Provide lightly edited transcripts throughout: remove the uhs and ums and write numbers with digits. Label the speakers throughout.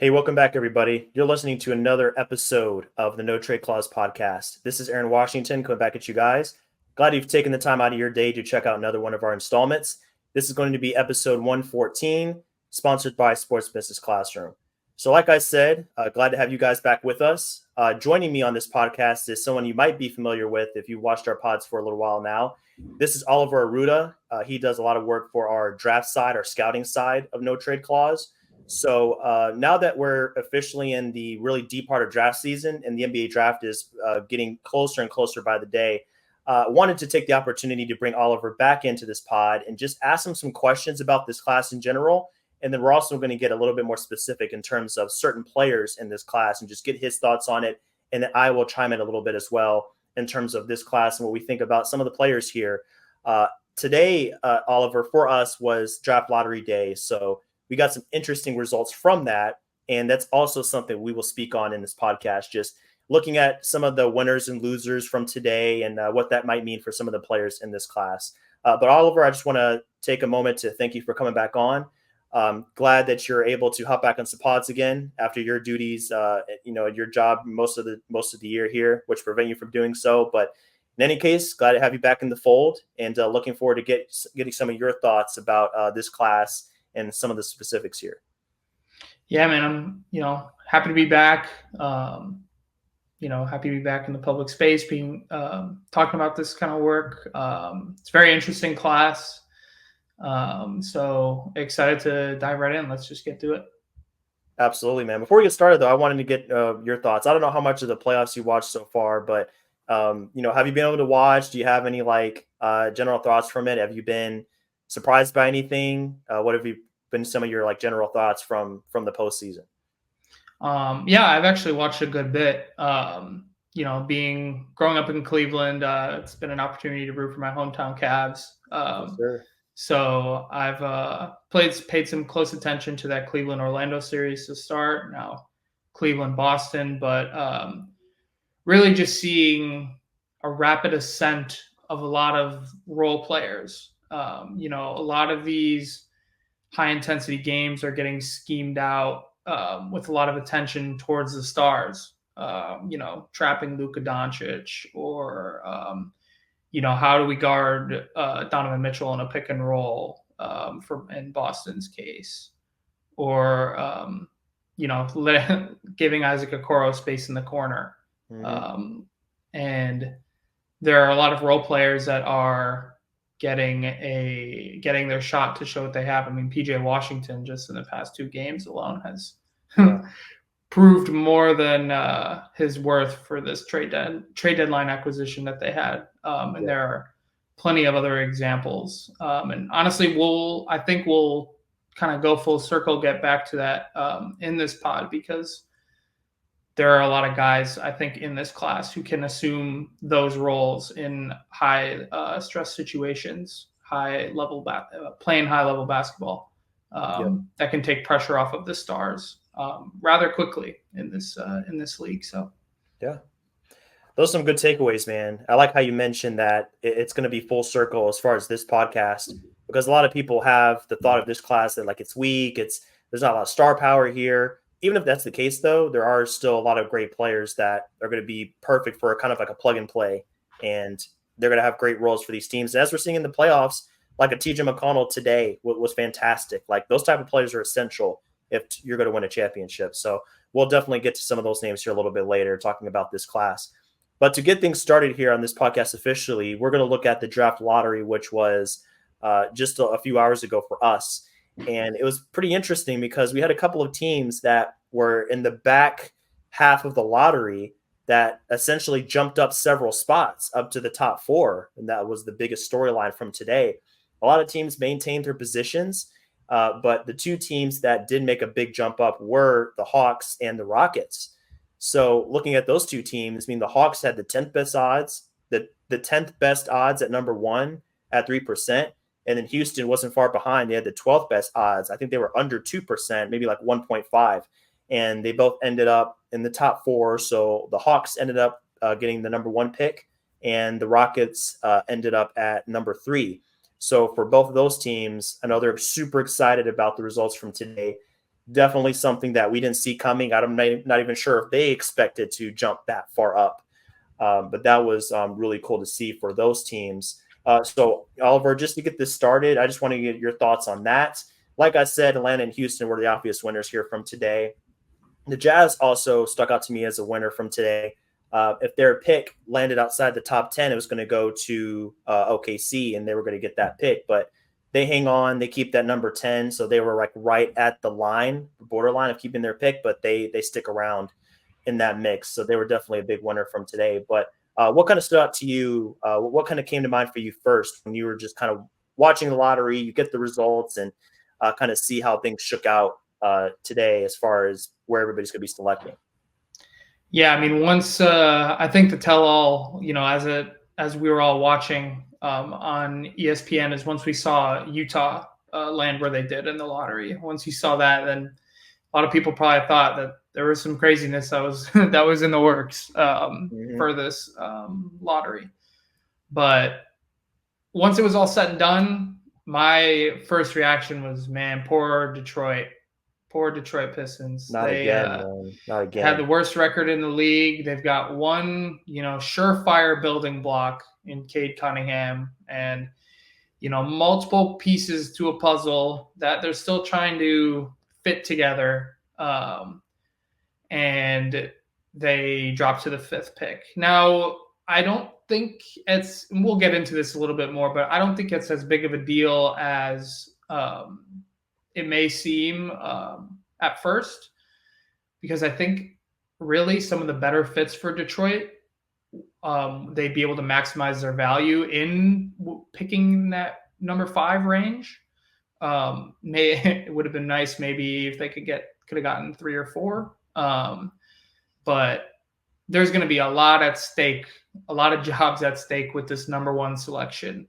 Speaker 1: Hey, welcome back, everybody. You're listening to another episode of the No Trade Clause podcast. This is Aaron Washington coming back at you guys. Glad you've taken the time out of your day to check out another one of our installments. This is going to be episode 114, sponsored by Sports Business Classroom. So, like I said, glad to have you guys back with us. Joining me on this podcast is someone you might be familiar with if you've watched our pods for a little while now. This is Oliver Arruda. He does a lot of work for our draft side, our scouting side of No Trade Clause. So now that we're officially in the really deep part of draft season and the NBA draft is getting closer and closer by the day, wanted to take the opportunity to bring Oliver back into this pod and just ask him some questions about this class in general. And then we're also going to get a little bit more specific in terms of certain players in this class and just get his thoughts on it. And then I will chime in a little bit as well in terms of this class and what we think about some of the players here. Today, Oliver, for us was draft lottery day. So we got some interesting results from that. And that's also something we will speak on in this podcast, just looking at some of the winners and losers from today and what that might mean for some of the players in this class. But Oliver, I just want to take a moment to thank you for coming back on. Glad that you're able to hop back on some pods again after your duties, your job most of the year here, which prevent you from doing so. But in any case, glad to have you back in the fold and looking forward to getting some of your thoughts about this class and some of the specifics here.
Speaker 2: Yeah, man, I'm, happy to be back. Happy to be back in the public space, being talking about this kind of work. It's a very interesting class. So excited to dive right in. Let's just get to it.
Speaker 1: Absolutely, man. Before we get started, though, I wanted to get your thoughts. I don't know how much of the playoffs you watched so far, but have you been able to watch? Do you have any general thoughts from it? Have you been surprised by anything? What have been some of your general thoughts from the postseason?
Speaker 2: Yeah, I've actually watched a good bit. Growing up in Cleveland, it's been an opportunity to root for my hometown Cavs.
Speaker 1: Sure.
Speaker 2: So I've paid some close attention to that Cleveland-Orlando series to start. Now Cleveland-Boston, but really just seeing a rapid ascent of a lot of role players. A lot of these high-intensity games are getting schemed out with a lot of attention towards the stars. Trapping Luka Doncic or how do we guard Donovan Mitchell in a pick and roll in Boston's case, or giving Isaac Okoro space in the corner. Mm-hmm. And there are a lot of role players that are getting their shot to show what they have. I mean, PJ Washington just in the past 2 games alone has proved more than his worth for this trade deadline acquisition that they had. And there are plenty of other examples. And honestly, I think we'll kind of go full circle, get back to that in this pod, because there are a lot of guys, I think, in this class who can assume those roles in high stress situations, playing high level basketball, that can take pressure off of the stars rather quickly in this league. So,
Speaker 1: yeah, those are some good takeaways, man. I like how you mentioned that it's going to be full circle as far as this podcast, because a lot of people have the thought of this class that it's weak. There's not a lot of star power here. Even if that's the case, though, there are still a lot of great players that are going to be perfect for kind of like a plug and play, and they're going to have great roles for these teams. And as we're seeing in the playoffs, like a TJ McConnell today was fantastic. Like those type of players are essential if you're going to win a championship. So we'll definitely get to some of those names here a little bit later, talking about this class. But to get things started here on this podcast officially, we're going to look at the draft lottery, which was just a few hours ago for us. And it was pretty interesting because we had a couple of teams that were in the back half of the lottery that essentially jumped up several spots up to the top 4. And that was the biggest storyline from today. A lot of teams maintained their positions, but the 2 teams that did make a big jump up were the Hawks and the Rockets. So looking at those 2 teams, the Hawks had the 10th best odds, the 10th best odds at number 1 at 3%. And then Houston wasn't far behind. They had the 12th best odds. I think they were under 2%, maybe like 1.5. And they both ended up in the top 4. So the Hawks ended up getting the number 1 pick, and the Rockets ended up at number 3. So for both of those teams, I know they're super excited about the results from today. definitely something that we didn't see coming. I'm not even sure if they expected to jump that far up. But that was really cool to see for those teams. So, Oliver, just to get this started, I just want to get your thoughts on that. Like I said, Atlanta and Houston were the obvious winners here from today. The Jazz also stuck out to me as a winner from today. If their pick landed outside the top 10, it was going to go to OKC and they were going to get that pick. But they hang on, they keep that number 10. So they were like right at the line, borderline of keeping their pick, but they stick around in that mix. So they were definitely a big winner from today. But what kind of stood out to you? What kind of came to mind for you first when you were just kind of watching the lottery? You get the results and kind of see how things shook out today as far as where everybody's going to be selecting.
Speaker 2: Yeah, I mean, once I think the tell-all, as we were all watching on ESPN, is once we saw Utah land where they did in the lottery. Once you saw that, then a lot of people probably thought that there was some craziness that was that was in the works for this lottery. But once it was all said and done, my first reaction was, man, poor Detroit Pistons.
Speaker 1: Not again, man. Not again.
Speaker 2: Had the worst record in the league. They've got one, surefire building block in Cade Cunningham, and multiple pieces to a puzzle that they're still trying to fit together. And they dropped to the 5th pick. Now, I don't think we'll get into this a little bit more, but I don't think it's as big of a deal as it may seem at first, because I think really some of the better fits for Detroit, they'd be able to maximize their value in picking that number 5 range. It would have been nice maybe if they could have gotten 3 or 4. But there's going to be a lot at stake, a lot of jobs at stake with this number 1 selection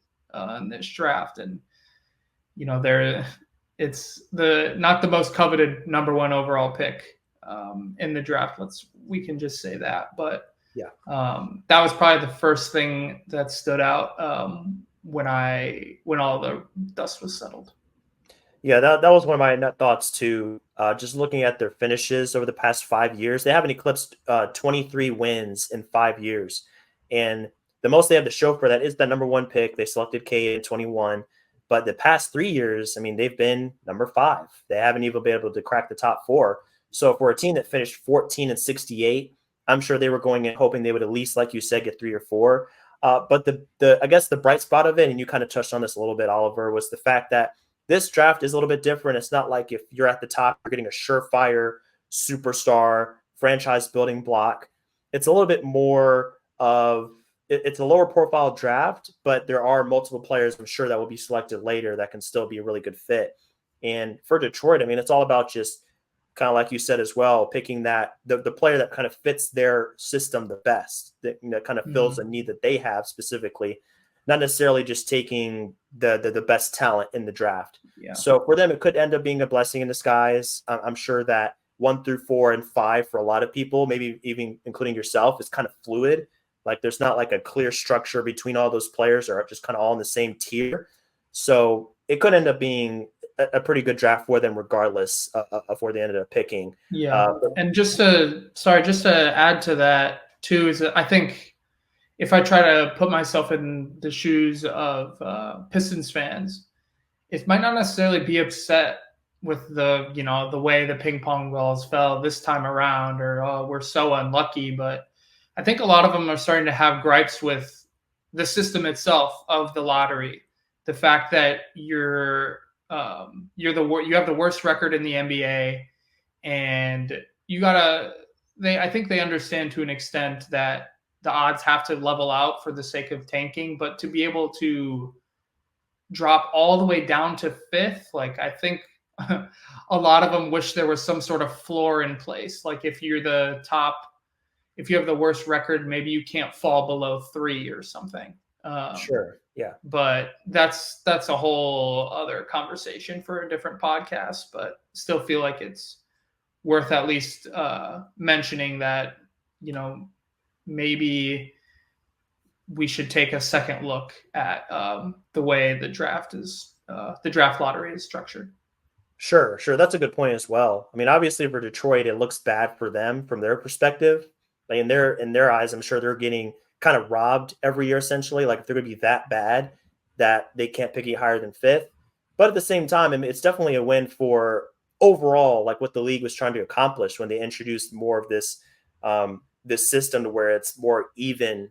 Speaker 2: in this draft. And, it's not the most coveted number 1 overall pick in the draft. We can just say that. But
Speaker 1: yeah,
Speaker 2: that was probably the first thing that stood out when all the dust was settled.
Speaker 1: Yeah, that was one of my thoughts too. Just looking at their finishes over the past 5 years, they haven't eclipsed 23 wins in 5 years. And the most they have to show for that is that number 1 pick. They selected K in 21. But the past 3 years, I mean, they've been number 5. They haven't even been able to crack the top 4. So for a team that finished 14 and 68, I'm sure they were going in hoping they would at least, like you said, get 3 or 4. But I guess the bright spot of it, and you kind of touched on this a little bit, Oliver, was the fact that this draft is a little bit different. It's not like if you're at the top, you're getting a surefire superstar franchise building block. It's a little bit more of it's a lower profile draft, but there are multiple players I'm sure that will be selected later that can still be a really good fit. And for Detroit, I mean, it's all about just kind of like you said as well, picking that the player that kind of fits their system the best, that kind of fills a need that they have specifically, not necessarily just taking the best talent in the draft.
Speaker 2: Yeah.
Speaker 1: So for them, it could end up being a blessing in disguise. I'm sure that 1 through 4 and 5 for a lot of people, maybe even including yourself, is kind of fluid. Like there's not like a clear structure between all those players, or just kind of all in the same tier. So it could end up being a pretty good draft for them, regardless of where they ended up picking.
Speaker 2: Yeah, and just to add to that too, is that I think if I try to put myself in the shoes of Pistons fans, it might not necessarily be upset with the way the ping pong balls fell this time around, or oh, we're so unlucky. But I think a lot of them are starting to have gripes with the system itself of the lottery, the fact that you have the worst record in the NBA, and I think they understand to an extent that the odds have to level out for the sake of tanking, but to be able to drop all the way down to 5th, like I think a lot of them wish there was some sort of floor in place. Like if you have the worst record, maybe you can't fall below 3 or something.
Speaker 1: Sure. Yeah.
Speaker 2: But that's a whole other conversation for a different podcast, but still feel like it's worth at least mentioning that, maybe we should take a second look at the way the draft lottery is structured.
Speaker 1: Sure, sure. That's a good point as well. I mean, obviously for Detroit, it looks bad for them from their perspective. Like in their eyes, I'm sure they're getting kind of robbed every year essentially. Like if they're going to be that bad that they can't pick it higher than fifth. But at the same time, I mean, it's definitely a win for overall, like what the league was trying to accomplish when they introduced more of this system to where it's more even,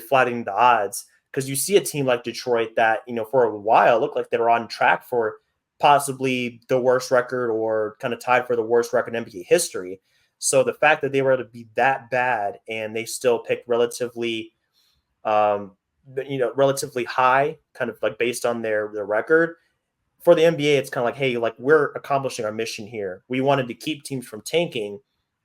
Speaker 1: flattening the odds. Because you see a team like Detroit that for a while looked like they were on track for possibly the worst record or kind of tied for the worst record in NBA history. So the fact that they were able to be that bad and they still picked um, relatively high, kind of like based on their record for the NBA, it's kind of like, hey, like we're accomplishing our mission here. We wanted to keep teams from tanking,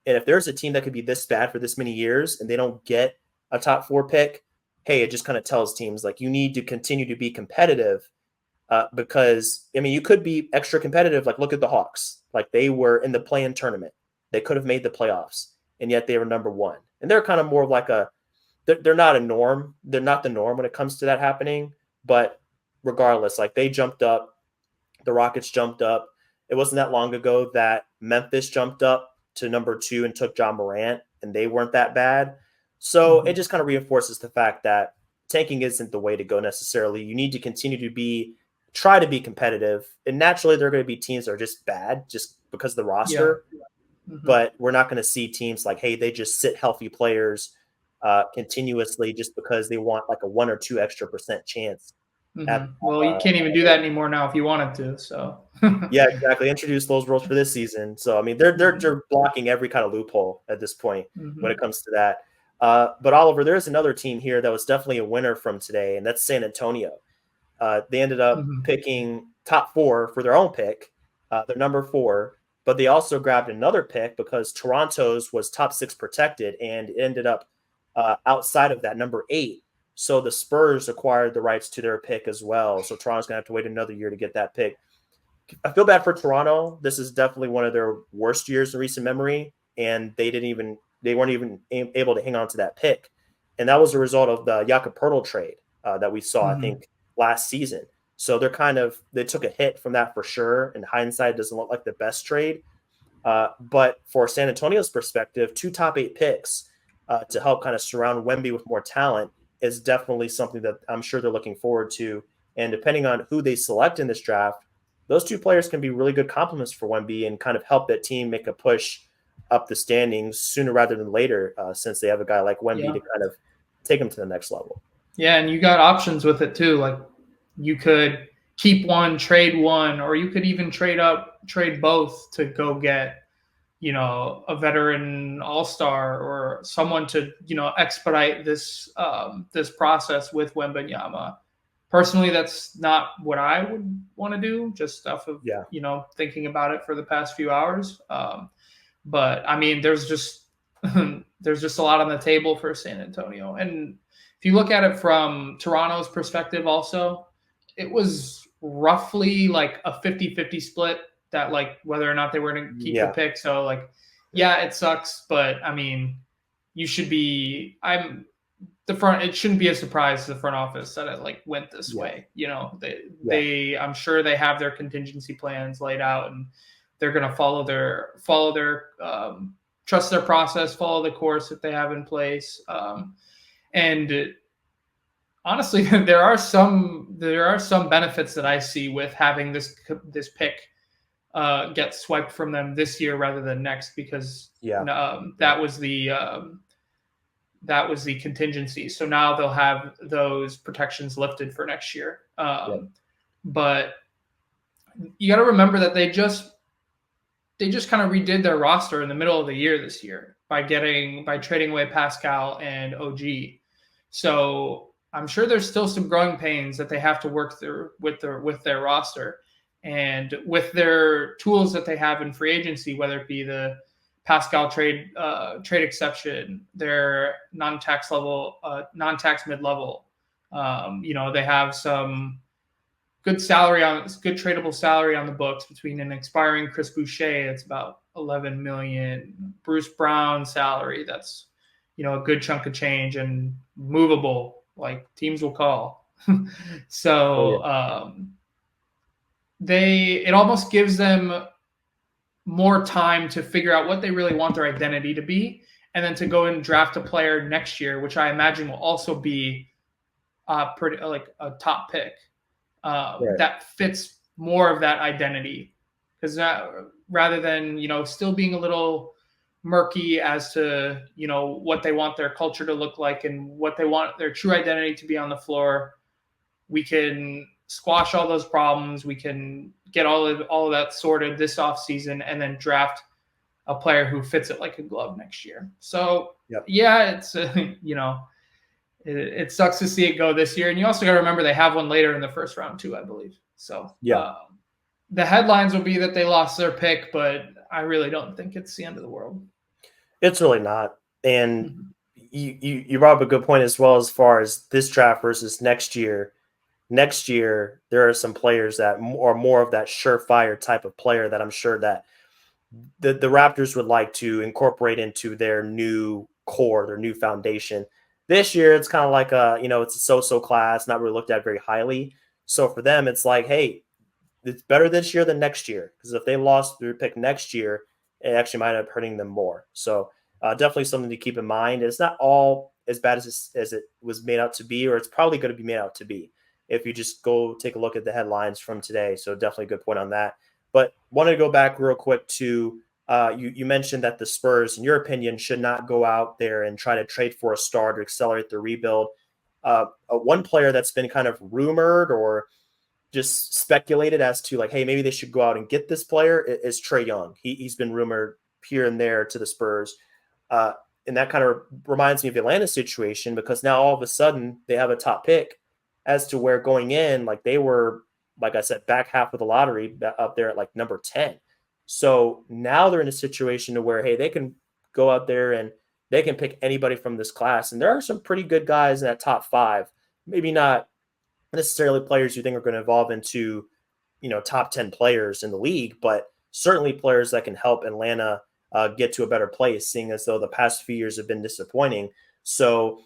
Speaker 1: and if there's a team that could be this bad for this many years and they don't get a top four pick, hey, it just kind of tells teams like you need to continue to be competitive because I mean, you could be extra competitive. Like, look at the Hawks. Like, they were in the play-in tournament. They could have made the playoffs, and yet they were number one. And they're kind of more of like they're not a norm. They're not the norm when it comes to that happening. But regardless, like they jumped up. The Rockets jumped up. It wasn't that long ago that Memphis jumped up to number two and took John Morant, and they weren't that bad. So it just kind of reinforces the fact that tanking isn't the way to go necessarily. You need to continue to try to be competitive. And naturally, there are going to be teams that are just bad just because of the roster.
Speaker 2: Yeah.
Speaker 1: But we're not going to see teams like, hey, they just sit healthy players continuously just because they want like a 1 or 2 extra % chance.
Speaker 2: Well, you can't even do that anymore now if you wanted to. So
Speaker 1: yeah, exactly. Introduce those rules for this season. So I mean, they're blocking every kind of loophole at this point when it comes to that. But Oliver, there's another team here that was definitely a winner from today, and that's San Antonio. They ended up picking top 4 for their own pick. They're number 4, but they also grabbed another pick because Toronto's was top 6 protected and ended up outside of that, number 8. So the Spurs acquired the rights to their pick as well. So Toronto's going to have to wait another year to get that pick. I feel bad for Toronto. This is definitely one of their worst years in recent memory, and they weren't even able to hang on to that pick. And that was a result of the Jakob Poeltl trade that we saw, I think, last season. So they took a hit from that for sure. In hindsight, it doesn't look like the best trade. But for San Antonio's perspective, 2 top 8 picks to help kind of surround Wemby with more talent is definitely something that I'm sure they're looking forward to. And depending on who they select in this draft, those 2 players can be really good complements for Wemby and kind of help that team make a push up the standings sooner rather than later, since they have a guy like Wemby to kind of take them to the next level.
Speaker 2: Yeah, and you got options with it too. Like you could keep one, trade one, or you could even trade both to go get, a veteran all-star or someone to, expedite this this process with Wembanyama. Personally, that's not what I would want to do, just stuff of, thinking about it for the past few hours. But I mean, there's just a lot on the table for San Antonio. And if you look at it from Toronto's perspective also, it was roughly like a 50-50 split that like whether or not they were going to keep the pick. So like, it sucks, but I mean, it shouldn't be a surprise to the front office that it like went this way. They I'm sure they have their contingency plans laid out and they're going to follow their trust their process, follow the course that they have in place. And honestly, there are some benefits that I see with having this pick get swiped from them this year rather than next, because that was the contingency. So now they'll have those protections lifted for next year. But you got to remember that they just kind of redid their roster in the middle of the year this year by trading away Pascal and OG. So I'm sure there's still some growing pains that they have to work through with their roster and with their tools that they have in free agency, whether it be the Pascal trade exception, their non-tax mid-level. They have some good tradable salary on the books between an expiring Chris Boucher, that's about $11 million, Bruce Brown salary, that's a good chunk of change and movable, like teams will call. So it almost gives them more time to figure out what they really want their identity to be, and then to go and draft a player next year, which I imagine will also be pretty like a top pick that fits more of that identity. Because rather than still being a little murky as to what they want their culture to look like and what they want their true identity to be on the floor, we can squash all those problems. We can get all of that sorted this offseason and then draft a player who fits it like a glove next year. So yeah, it's it sucks to see it go this year. And you also got to remember they have one later in the first round too, I believe. So the headlines will be that they lost their pick, but I really don't think it's the end of the world.
Speaker 1: It's really not. And you brought up a good point as well, as far as this draft versus next year. Next year, there are some players that are more of that surefire type of player that I'm sure that the Raptors would like to incorporate into their new core, their new foundation. This year, it's kind of like it's a so-so class, not really looked at very highly. So for them, it's like, hey, it's better this year than next year, because if they lost their pick next year, it actually might end up hurting them more. So definitely something to keep in mind. It's not all as bad as it was made out to be, or it's probably going to be made out to be if you just go take a look at the headlines from today. So definitely a good point on that. But wanted to go back real quick to you mentioned that the Spurs, in your opinion, should not go out there and try to trade for a star to accelerate the rebuild. One player that's been kind of rumored or just speculated as to like, hey, maybe they should go out and get this player is Trae Young. He's been rumored here and there to the Spurs. And that kind of reminds me of the Atlanta situation, because now all of a sudden they have a top pick, as to where going in, like they were, like I said, back half of the lottery up there at like number 10. So now they're in a situation to where, hey, they can go out there and they can pick anybody from this class. And there are some pretty good guys in that top 5, maybe not necessarily players you think are going to evolve into, top 10 players in the league, but certainly players that can help Atlanta get to a better place, seeing as though the past few years have been disappointing. So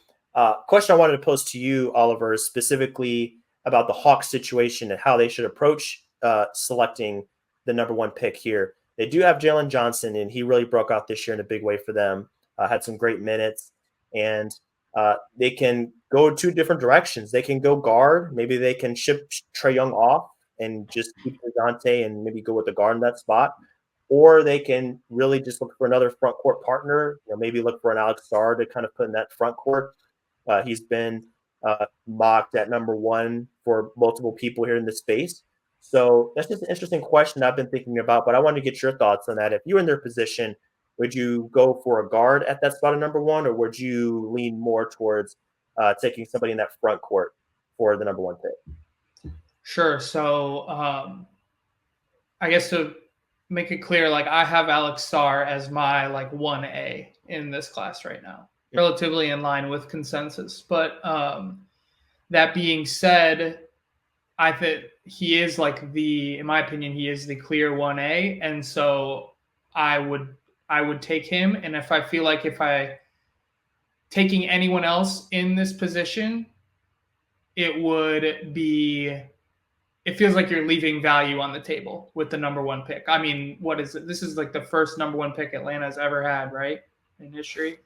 Speaker 1: question I wanted to pose to you, Oliver, is specifically about the Hawks situation and how they should approach selecting the number 1 pick here. They do have Jalen Johnson, and he really broke out this year in a big way for them, had some great minutes, and they can go 2 different directions. They can go guard. Maybe they can ship Trae Young off and just keep Dante and maybe go with the guard in that spot. Or they can really just look for another front court partner, maybe look for an Alex Sarr to kind of put in that front court. He's been mocked at number 1 for multiple people here in the space. So that's just an interesting question I've been thinking about, but I wanted to get your thoughts on that. If you were in their position, would you go for a guard at that spot of number 1, or would you lean more towards taking somebody in that front court for the number 1 pick?
Speaker 2: Sure. So I guess to make it clear, like I have Alex Sarr as my like 1A in this class right now, relatively in line with consensus. But that being said, I think he is like in my opinion, he is the clear 1A. And so I would take him. And if I feel like taking anyone else in this position, it feels like you're leaving value on the table with the number 1 pick. I mean, what is it? This is like the first number 1 pick Atlanta's ever had, right? In history.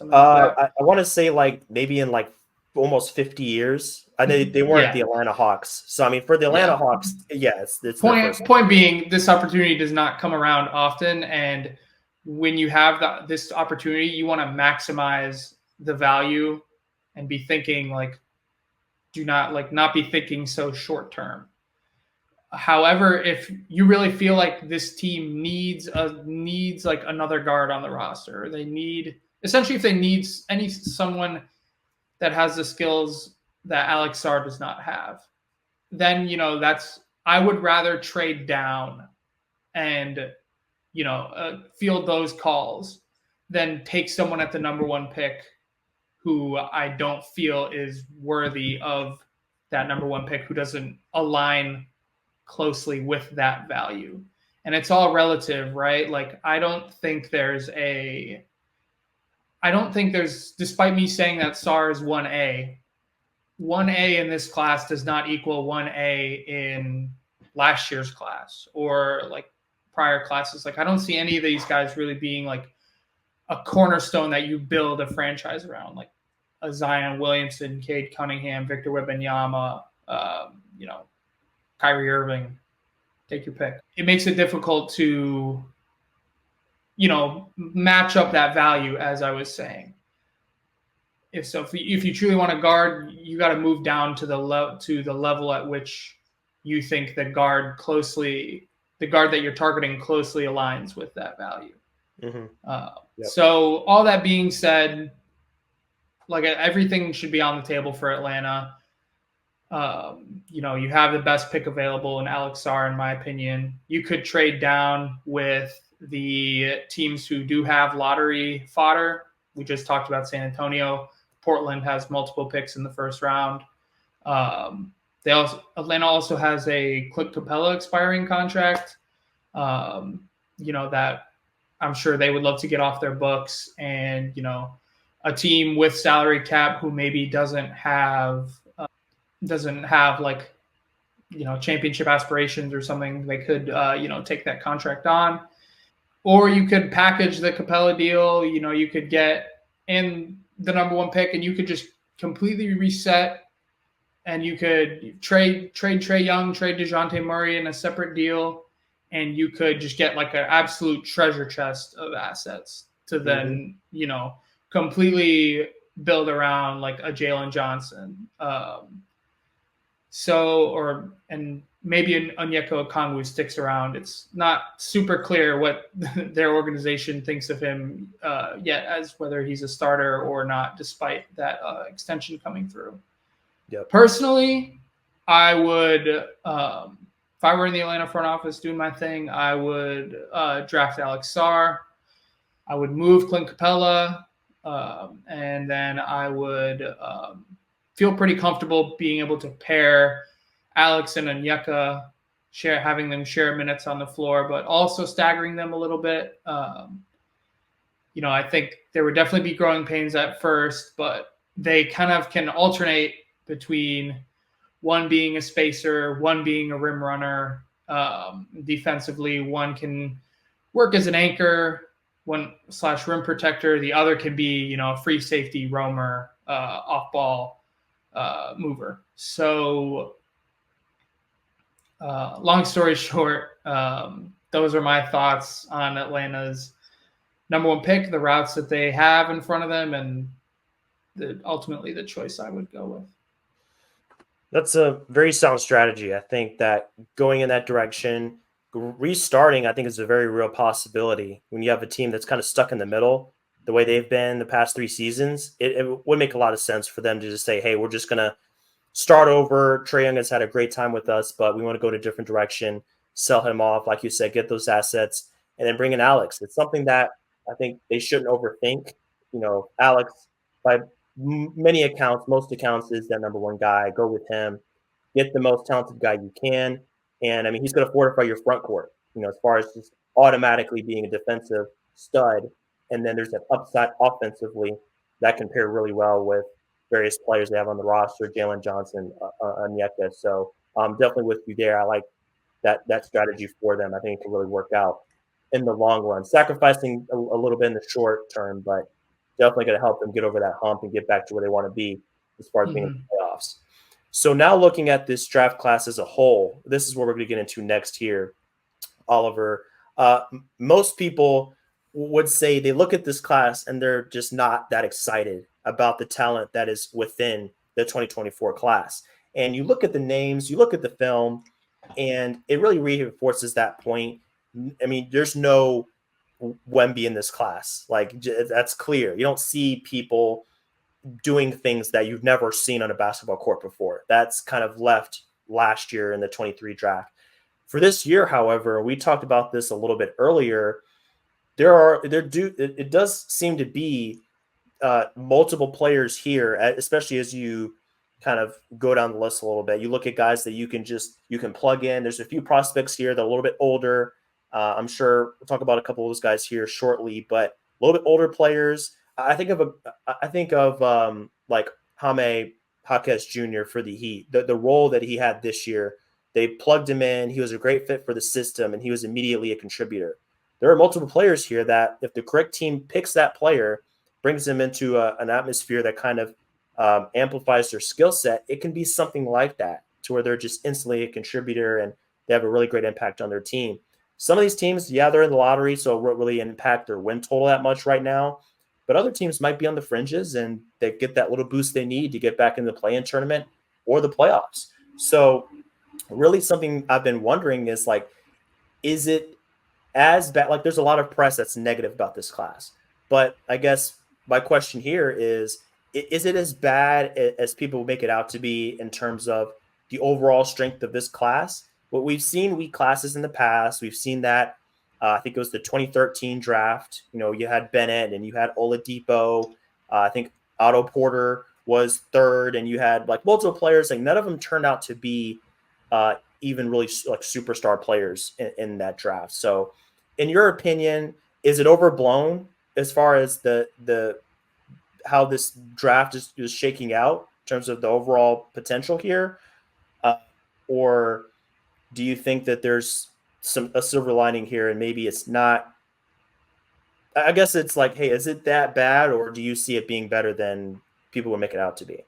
Speaker 1: I want to say like maybe in like almost 50 years. They weren't the Atlanta Hawks. So, I mean, for the Atlanta Hawks, it's
Speaker 2: point being, this opportunity does not come around often. And when you have this opportunity, you want to maximize the value and be thinking like, not be thinking so short term. However, if you really feel like this team needs like another guard on the roster, or if they need someone that has the skills that Alex Sarr does not have, then I would rather trade down and field those calls than take someone at the number 1 pick who I don't feel is worthy of that number 1 pick, who doesn't align closely with that value. And it's all relative, right? Like I don't think there's, despite me saying that Sarr is 1A in this class does not equal 1A in last year's class, or like prior classes. Like I don't see any of these guys really being like a cornerstone that you build a franchise around, like a Zion Williamson, Cade Cunningham, Victor Wembanyama, Kyrie Irving. Take your pick. It makes it difficult to, match up that value, as I was saying. If you truly want to guard, you got to move down to the level at which you think the guard that you're targeting closely aligns with that value.
Speaker 1: Mm-hmm. Yep.
Speaker 2: So all that being said, like everything should be on the table for Atlanta. You have the best pick available in Alex Sarr, in my opinion. You could trade down with the teams who do have lottery fodder. We just talked about San Antonio. Portland has multiple picks in the first round. Atlanta also has a Clint Capella expiring contract. That I'm sure they would love to get off their books, and a team with salary cap who maybe doesn't have like championship aspirations or something, they could take that contract on. Or you could package the Capella deal. You could get in the number one pick, and you could just completely reset, and you could trade Trae Young, trade DeJounte Murray in a separate deal, and you could just get like an absolute treasure chest of assets to then completely build around like a Jalen Johnson. And maybe an Onyeka Okongwu sticks around. It's not super clear what their organization thinks of him yet, as whether he's a starter or not, despite that extension coming through.
Speaker 1: Yep.
Speaker 2: Personally, I would, if I were in the Atlanta front office doing my thing, I would draft Alex Sarr. I would move Clint Capella, and then I would feel pretty comfortable being able to pair Alex and Onyeka, having them share minutes on the floor, but also staggering them a little bit. I think there would definitely be growing pains at first, but they kind of can alternate between one being a spacer, one being a rim runner. Defensively, one can work as an anchor, /rim protector. The other can be, a free safety roamer, off ball mover. So long story short, those are my thoughts on Atlanta's number one pick, the routes that they have in front of them, and ultimately the choice I would go with.
Speaker 1: That's a very sound strategy. I think that going in that direction, restarting, I think is a very real possibility when you have a team that's kind of stuck in the middle the way they've been the past 3 seasons. It would make a lot of sense for them to just say, hey, we're just going to start over. Trae Young has had a great time with us, but we want to go to a different direction, sell him off, like you said, get those assets, and then bring in Alex. It's something that I think they shouldn't overthink. Alex, by many accounts, most accounts, is that number one guy. Go with him. Get the most talented guy you can. And, he's going to fortify your front court, as far as just automatically being a defensive stud. And then there's that upside offensively that can pair really well with various players they have on the roster, Jalen Johnson, Onyeka. So I'm definitely with you there. I like that strategy for them. I think it can really work out in the long run, sacrificing a little bit in the short term, but definitely going to help them get over that hump and get back to where they want to be as far as being in the playoffs. So now looking at this draft class as a whole, this is what we're going to get into next here, Oliver. Most people would say they look at this class and they're just not that excited about the talent that is within the 2024 class. And you look at the names, you look at the film, and it really reinforces that point. There's no Wemby in this class. Like, that's clear. You don't see people doing things that you've never seen on a basketball court before. That's kind of left last year in the 23 draft. For this year, however, we talked about this a little bit earlier. It does seem to be multiple players here, especially as you kind of go down the list a little bit. You look at guys that you can plug in. There's a few prospects here that are a little bit older. I'm sure we'll talk about a couple of those guys here shortly, but a little bit older players. I think of like Jaime Jaquez Jr. for the Heat. The role that he had this year They plugged him in. He was a great fit for the system, and he was immediately a contributor. There are multiple players here that, if the correct team picks that player, brings them into an atmosphere that kind of amplifies their skill set, it can be something like that, to where they're just instantly a contributor and they have a really great impact on their team. Some of these teams, yeah, they're in the lottery, so it won't really impact their win total that much right now. But other teams might be on the fringes and they get that little boost they need to get back in the play-in tournament or the playoffs. So really something I've been wondering is like, is it as bad? Like, there's a lot of press that's negative about this class. But I guess my question here is it as bad as people make it out to be in terms of the overall strength of this class? Well, we've seen weak classes in the past. We've seen that. I think it was the 2013 draft. You had Bennett and you had Oladipo. I think Otto Porter was third, and you had like multiple players. Like, none of them turned out to be even really like superstar players in that draft. So, in your opinion, is it overblown as far as the how this draft is shaking out in terms of the overall potential here, or do you think that there's a silver lining here and maybe it's not? I guess it's like, hey, is it that bad, or do you see it being better than people would make it out to be?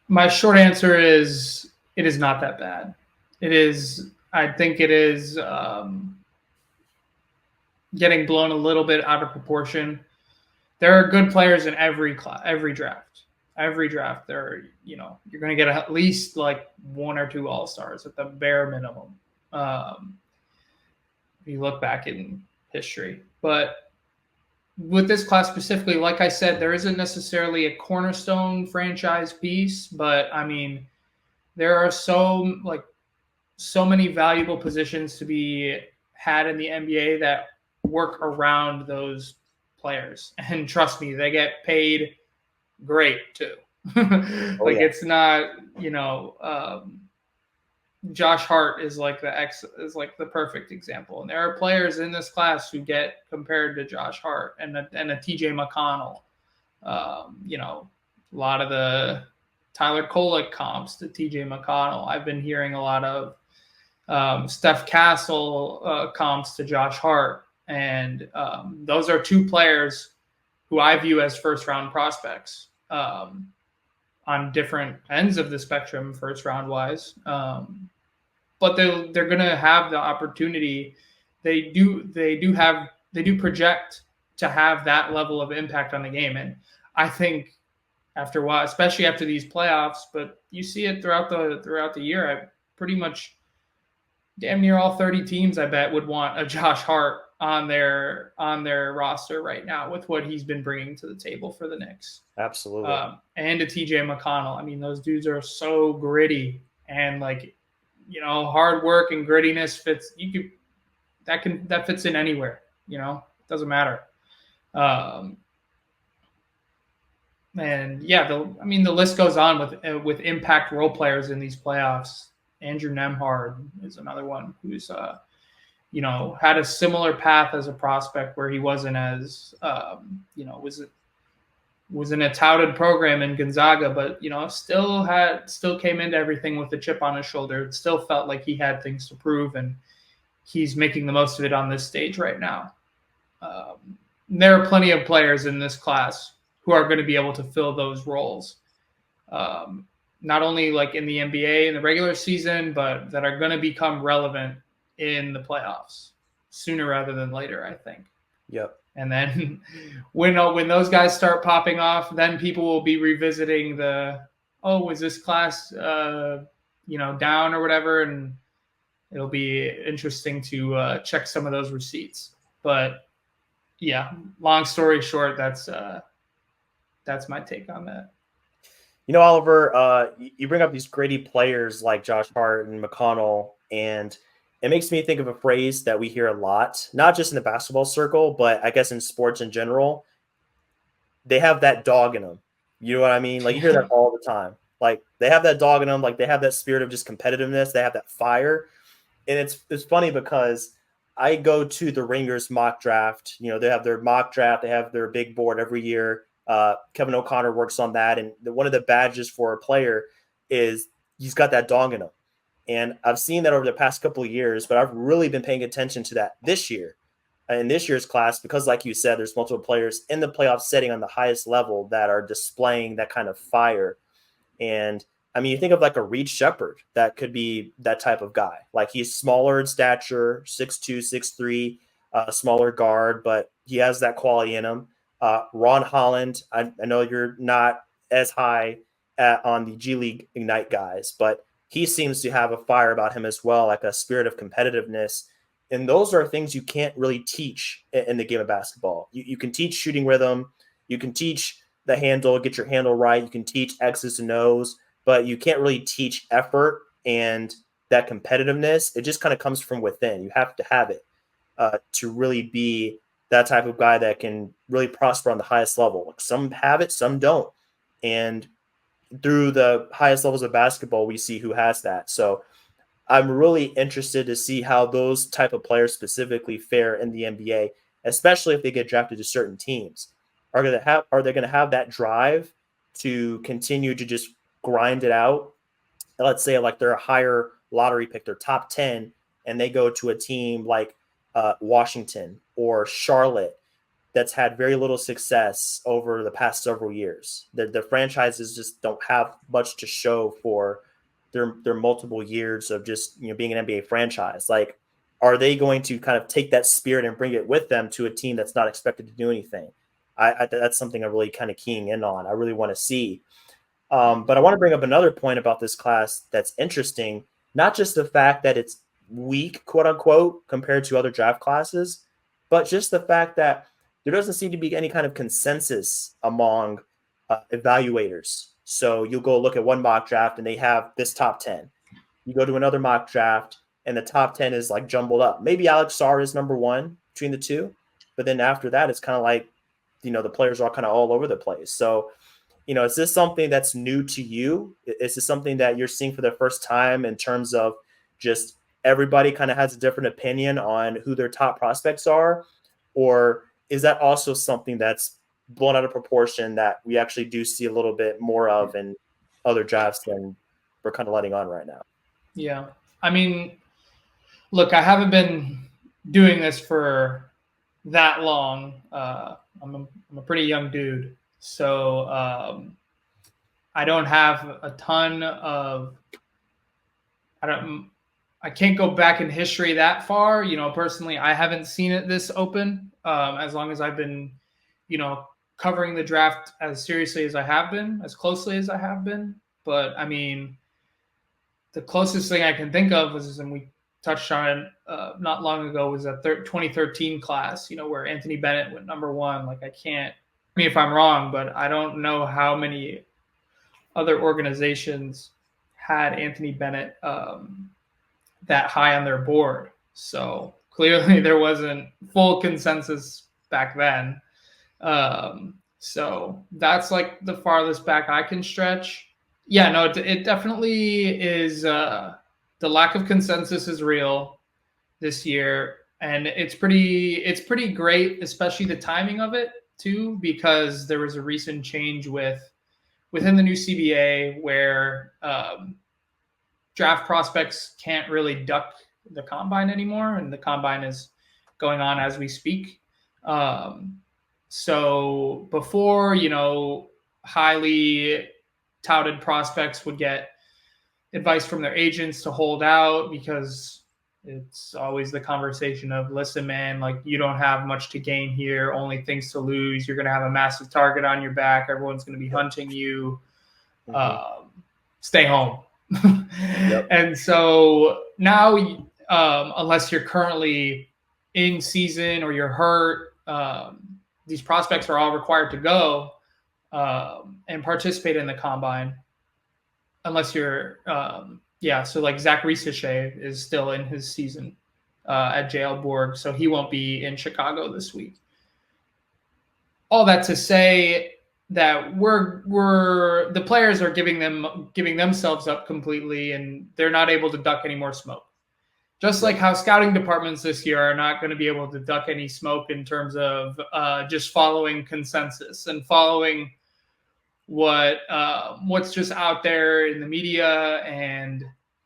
Speaker 2: My short answer is it is not that bad. It is. I think it is getting blown a little bit out of proportion. There are good players in every draft. Every draft, you're going to get at least like one or two all-stars at the bare minimum. If you look back in history, but with this class specifically, like I said, there isn't necessarily a cornerstone franchise piece, but I mean, there are so many valuable positions to be had in the NBA that work around those players. And trust me, they get paid great too. It's not, Josh Hart is like the perfect example. And there are players in this class who get compared to Josh Hart and a TJ McConnell. A lot of the Tyler Kolek comps to TJ McConnell. I've been hearing a lot of Steph Castle comps to Josh Hart. And those are two players who I view as first-round prospects on different ends of the spectrum, first-round wise. But they're going to have the opportunity. They do project to have that level of impact on the game. And I think after a while, especially after these playoffs, but you see it throughout the year, I pretty much damn near all 30 teams, I bet, would want a Josh Hart on their roster right now with what he's been bringing to the table for the Knicks.
Speaker 1: Absolutely.
Speaker 2: And a TJ McConnell. I mean, those dudes are so gritty and hard work and grittiness fits. That fits in anywhere. It doesn't matter. And yeah, the list goes on with impact role players in these playoffs. Andrew Nembhard is another one who's had a similar path as a prospect where he wasn't as was in a touted program in Gonzaga, but still came into everything with a chip on his shoulder. It still felt like he had things to prove, and he's making the most of it on this stage right now. There are plenty of players in this class who are going to be able to fill those roles. Not only like in the NBA in the regular season, but that are going to become relevant in the playoffs sooner rather than later, I think.
Speaker 1: Yep.
Speaker 2: And then when those guys start popping off, then people will be revisiting was this class, down or whatever. And it'll be interesting to check some of those receipts. But yeah, long story short, that's my take on that.
Speaker 1: Oliver, you bring up these gritty players like Josh Hart and McConnell, and it makes me think of a phrase that we hear a lot, not just in the basketball circle, but I guess in sports in general. They have that dog in them. You know what I mean? Like, you hear that all the time. Like, they have that dog in them. Like, they have that spirit of just competitiveness. They have that fire. And it's funny because I go to the Ringers mock draft. They have their mock draft. They have their big board every year. Kevin O'Connor works on that. And one of the badges for a player is he's got that dog in him. And I've seen that over the past couple of years, but I've really been paying attention to that this year. In this year's class, because like you said, there's multiple players in the playoff setting on the highest level that are displaying that kind of fire. And I mean, you think of like a Reed Shepherd, that could be that type of guy. Like he's smaller in stature, 6'2", 6'3", smaller guard, but he has that quality in him. Ron Holland, I know you're not as high on the G League Ignite guys, but he seems to have a fire about him as well, like a spirit of competitiveness. And those are things you can't really teach in the game of basketball. You can teach shooting rhythm. You can teach the handle, get your handle right. You can teach X's and O's, but you can't really teach effort and that competitiveness. It just kind of comes from within. You have to have it to really be that type of guy that can really prosper on the highest level. Some have it, some don't. And through the highest levels of basketball, we see who has that. So I'm really interested to see how those type of players specifically fare in the NBA, especially if they get drafted to certain teams. Are they going to have that drive to continue to just grind it out? Let's say like they're a higher lottery pick, they're top 10, and they go to a team like Washington or Charlotte that's had very little success over the past several years. The franchises just don't have much to show for their multiple years of just being an NBA franchise. Like, are they going to kind of take that spirit and bring it with them to a team that's not expected to do anything? That's something I'm really kind of keying in on. I really want to see. But I want to bring up another point about this class that's interesting. Not just the fact that it's weak, quote unquote, compared to other draft classes, but just the fact that there doesn't seem to be any kind of consensus among evaluators. So you'll go look at one mock draft and they have this top 10. You go to another mock draft and the top 10 is like jumbled up. Maybe Alex Sarr is number one between the two, but then after that, it's kind of like, the players are kind of all over the place. So, is this something that's new to you? Is this something that you're seeing for the first time in terms of just everybody kind of has a different opinion on who their top prospects are? Or is that also something that's blown out of proportion that we actually do see a little bit more of in other drafts than we're kind of letting on right now?
Speaker 2: Yeah. I mean, look, I haven't been doing this for that long. I'm a pretty young dude. So I don't have a ton of I can't go back in history that far. Personally, I haven't seen it this open as long as I've been, covering the draft as seriously as I have been, as closely as I have been. But I mean, the closest thing I can think of was, and we touched on it not long ago, was that 2013 class, where Anthony Bennett went number one. Like, I mean, if I'm wrong, but I don't know how many other organizations had Anthony Bennett that high on their board. So clearly there wasn't full consensus back then. So that's like the farthest back I can stretch. Yeah, no, it definitely is. The lack of consensus is real this year, and it's pretty great, especially the timing of it too, because there was a recent change within the new CBA where draft prospects can't really duck the combine anymore, and the combine is going on as we speak. So before, highly touted prospects would get advice from their agents to hold out, because it's always the conversation of, listen, man, like, you don't have much to gain here, only things to lose. You're going to have a massive target on your back. Everyone's going to be hunting you. Stay home. Yep. And so now, unless you're currently in season or you're hurt, these prospects are all required to go and participate in the combine, unless you're so like Zach Risache is still in his season at JL Borg, so he won't be in Chicago this week. All that to say that the players are giving themselves up completely, and they're not able to duck any more smoke. Just like how scouting departments this year are not going to be able to duck any smoke in terms of just following consensus and following what's just out there in the media and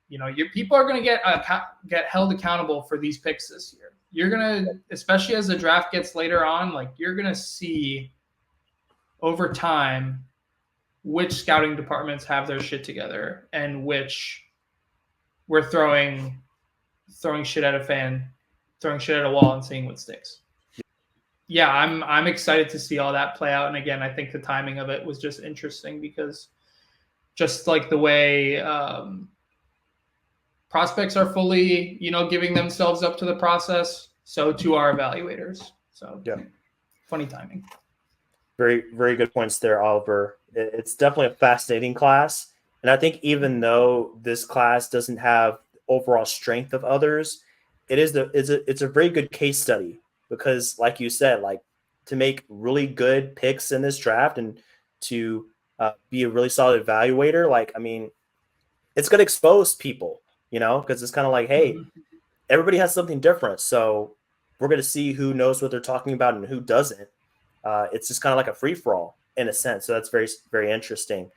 Speaker 2: Your people are going to get held accountable for these picks this year. You're going to, especially as the draft gets later on, like you're going to see over time which scouting departments have their shit together and which we're throwing shit at a fan, throwing shit at a wall and seeing what sticks. Yeah, I'm excited to see all that play out. And again, I think the timing of it was just interesting because just like the way prospects are fully, giving themselves up to the process, so too are evaluators. So
Speaker 1: yeah,
Speaker 2: funny timing.
Speaker 1: Very, very good points there, Oliver. It's definitely a fascinating class. And I think even though this class doesn't have overall strength of others, it's a very good case study because, like you said, like to make really good picks in this draft and to be a really solid evaluator, like, I mean, it's going to expose people, because it's kind of like, hey, everybody has something different. So we're going to see who knows what they're talking about and who doesn't. It's just kind of like a free for all in a sense. So that's very, very interesting.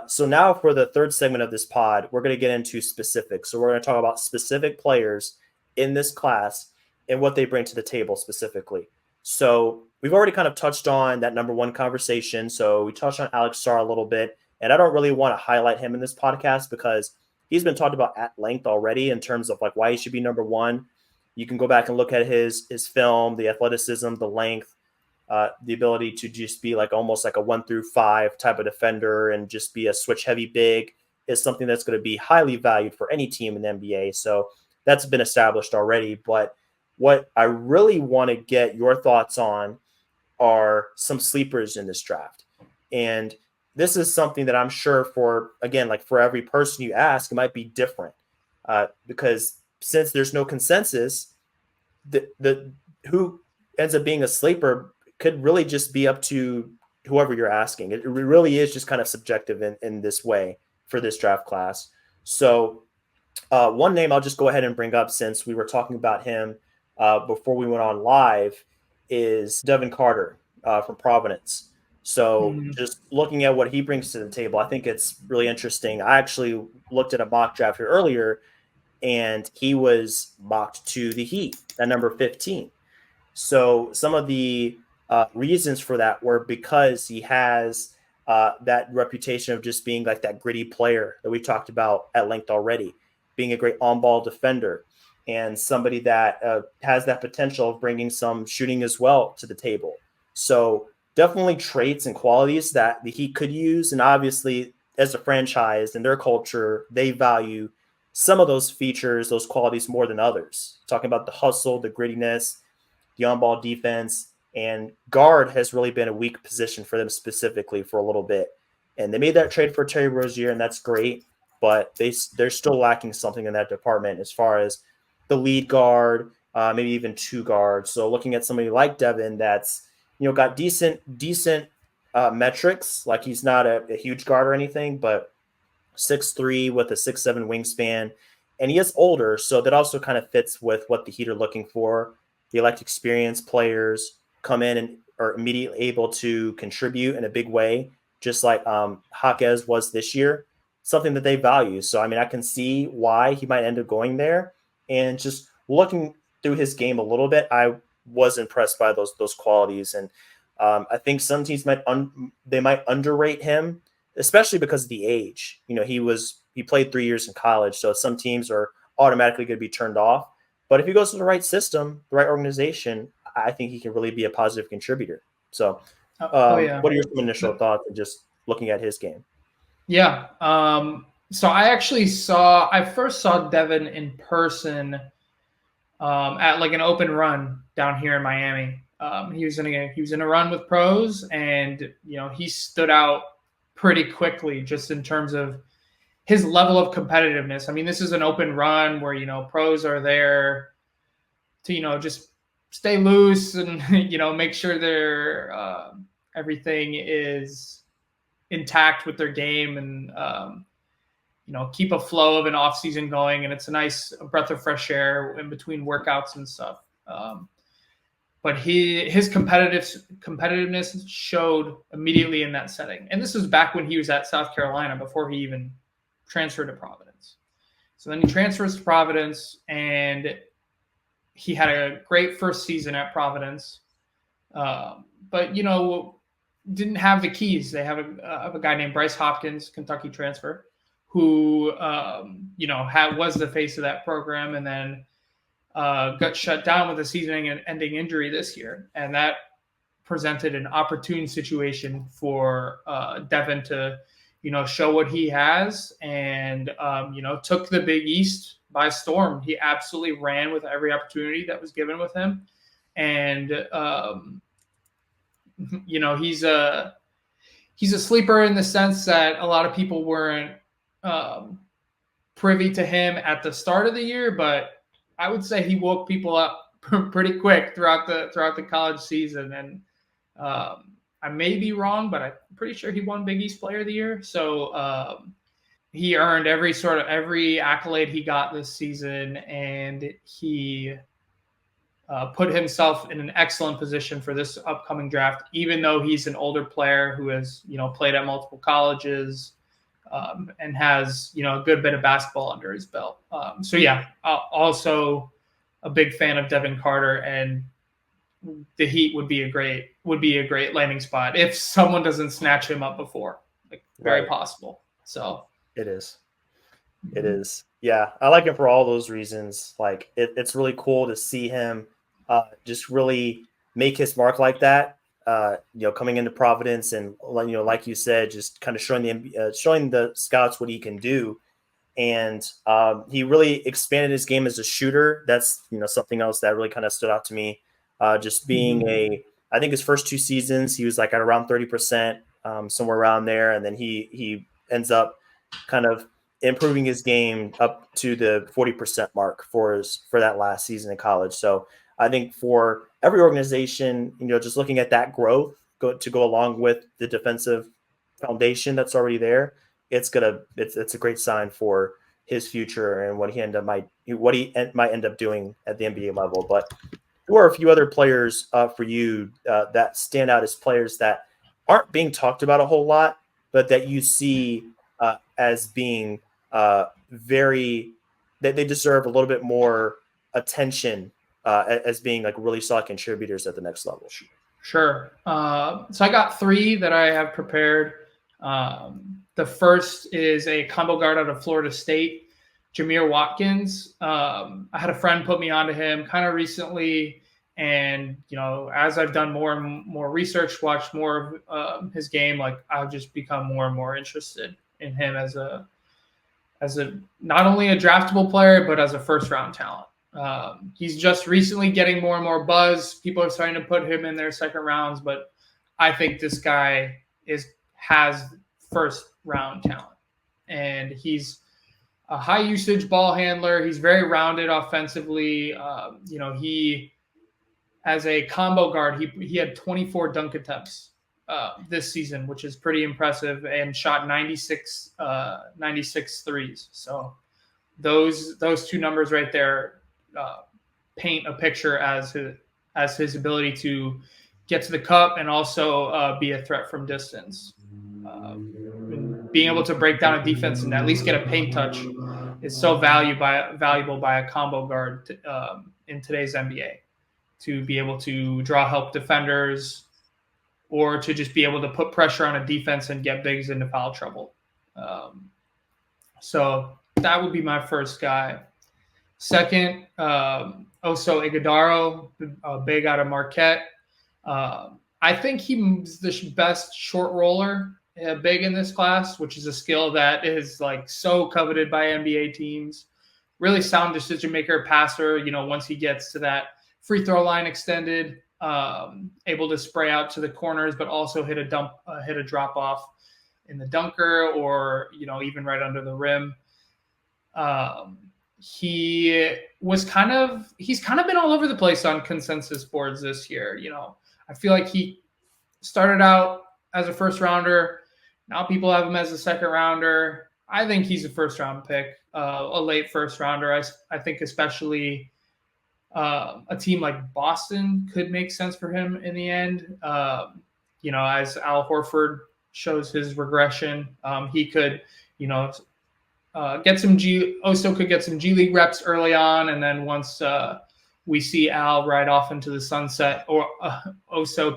Speaker 1: So now for the third segment of this pod, we're going to get into specifics. So we're going to talk about specific players in this class and what they bring to the table specifically. So we've already kind of touched on that number one conversation. So we touched on Alex Sarr a little bit, and I don't really want to highlight him in this podcast because he's been talked about at length already in terms of like why he should be number one. You can go back and look at his film, the athleticism, the length, the ability to just be like almost like a 1 through 5 type of defender and just be a switch heavy big is something that's going to be highly valued for any team in the NBA. So that's been established already. But what I really want to get your thoughts on are some sleepers in this draft. And this is something that I'm sure for every person you ask, it might be different because since there's no consensus, the who ends up being a sleeper could really just be up to whoever you're asking. It really is just kind of subjective in this way for this draft class. So one name I'll just go ahead and bring up since we were talking about him before we went on live is Devin Carter from Providence. So just looking at what he brings to the table, I think it's really interesting. I actually looked at a mock draft here earlier, and he was mocked to the Heat at number 15. So some of the reasons for that were because he has that reputation of just being like that gritty player that we talked about at length already, being a great on-ball defender and somebody that has that potential of bringing some shooting as well to the table. So definitely traits and qualities that the Heat could use. And obviously, as a franchise and their culture, they value some of those features, those qualities more than others. Talking about the hustle, the grittiness, the on-ball defense, and guard has really been a weak position for them specifically for a little bit. And they made that trade for Terry Rozier, and that's great, but they're still lacking something in that department as far as the lead guard, maybe even two guards. So looking at somebody like Devin that's, got decent metrics, like he's not a huge guard or anything, but 6'3" with a 6'7" wingspan, and he is older, so that also kind of fits with what the Heat are looking for. They like experienced players come in and are immediately able to contribute in a big way, just like Jaquez was this year, something that they value. So, I mean, I can see why he might end up going there. And just looking through his game a little bit, I was impressed by those qualities. And I think some teams might underrate him, especially because of the age. He played 3 years in college, so some teams are automatically going to be turned off. But if he goes to the right system, the right organization, I think he can really be a positive contributor. So what are your initial thoughts and just looking at his game?
Speaker 2: Yeah. So I first saw Devin in person at like an open run down here in Miami. He was in a run with pros, and he stood out pretty quickly just in terms of his level of competitiveness. I mean, this is an open run where pros are there to just stay loose and make sure their everything is intact with their game and keep a flow of an off season going. And it's a nice breath of fresh air in between workouts and stuff. But his competitiveness showed immediately in that setting. And this was back when he was at South Carolina before he even transferred to Providence. So then he transfers to Providence, and he had a great first season at Providence. But, didn't have the keys. They have a guy named Bryce Hopkins, Kentucky transfer, who, was the face of that program, and then got shut down with a season-ending injury this year. And that presented an opportune situation for Devin to, show what he has, and, took the Big East by storm. He absolutely ran with every opportunity that was given with him. And, he's a sleeper in the sense that a lot of people weren't privy to him at the start of the year, but I would say he woke people up pretty quick throughout the college season. And I may be wrong, but I'm pretty sure he won Big East Player of the Year. So he earned every accolade he got this season, and he put himself in an excellent position for this upcoming draft, even though he's an older player who has, played at multiple colleges and has, a good bit of basketball under his belt. Also a big fan of Devin Carter, and the Heat would be a great landing spot if someone doesn't snatch him up before. Very possible. So
Speaker 1: it is. It is. Yeah, I like him for all those reasons. Like it's really cool to see him just really make his mark like that. Coming into Providence, and like you said, just kind of showing the scouts what he can do. And he really expanded his game as a shooter. That's something else that really kind of stood out to me. Just being I think his first 2 seasons he was like at around 30%, somewhere around there, and then he ends up kind of improving his game up to the 40% mark for that last season in college. So I think for every organization, just looking at that growth to go along with the defensive foundation that's already there, it's a great sign for his future and what he might end up doing at the NBA level. But who are a few other players for you that stand out as players that aren't being talked about a whole lot, but that you see as being that they deserve a little bit more attention as being like really solid contributors at the next level?
Speaker 2: Sure. So I got 3 that I have prepared. The first is a combo guard out of Florida State, Jameer Watkins. I had a friend put me onto him kind of recently, and as I've done more and more research, watched more of his game, like I've just become more and more interested in him as a not only a draftable player, but as a first round talent. He's just recently getting more and more buzz. People are starting to put him in their second rounds, but I think this guy has first round talent, and he's a high usage ball handler. He's very rounded offensively. He as a combo guard, he had 24 dunk attempts this season, which is pretty impressive, and shot 96 threes. So those 2 numbers right there paint a picture as his ability to get to the cup and also be a threat from distance. Being able to break down a defense and at least get a paint touch is so valuable by a combo guard in today's NBA, to be able to draw help defenders or to just be able to put pressure on a defense and get bigs into foul trouble. So that would be my first guy. Second, Oso Ighodaro, big out of Marquette. I think he's the best short roller big in this class, which is a skill that is like so coveted by NBA teams. Really sound decision maker, passer. Once he gets to that free throw line extended, able to spray out to the corners, but also hit a drop off in the dunker, or even right under the rim. He's kind of been all over the place on consensus boards this year. I feel like he started out as a first rounder. Now people have him as a second rounder. I think he's a first round pick, a late first rounder. I think especially a team like Boston could make sense for him in the end. As Al Horford shows his regression, he could, Oso could get some G League reps early on, and then once we see Al ride off into the sunset, or Oso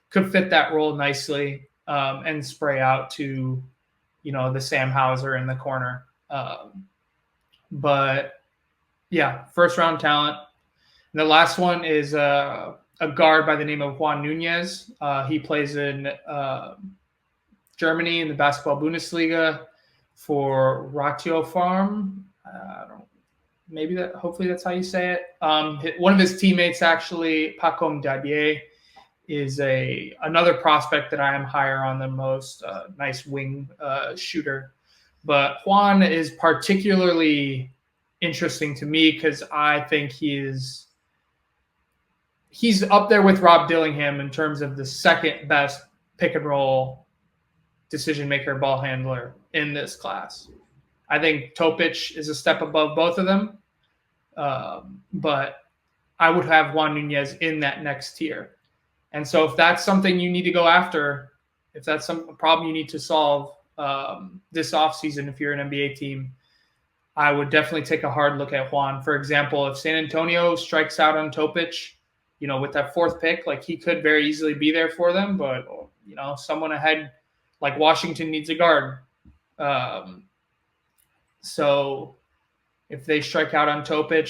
Speaker 2: could fit that role nicely and spray out to, the Sam Hauser in the corner. But yeah, first round talent. And the last one is a guard by the name of Juan Nunez. He plays in Germany in the Basketball Bundesliga for Ratio Farm. Hopefully that's how you say it. One of his teammates, actually, Pacom Dadier, is another prospect that I am higher on than most. Nice wing shooter. But Juan is particularly interesting to me because I think he's up there with Rob Dillingham in terms of the second best pick and roll decision maker, ball handler in this class. I think Topic is a step above both of them, but I would have Juan Nunez in that next tier. And so if that's something you need to go after, if that's a problem you need to solve this offseason, if you're an NBA team, I would definitely take a hard look at Juan. For example, if San Antonio strikes out on Topic, with that fourth pick, like, he could very easily be there for them, but, someone ahead like Washington needs a guard. So if they strike out on Topic,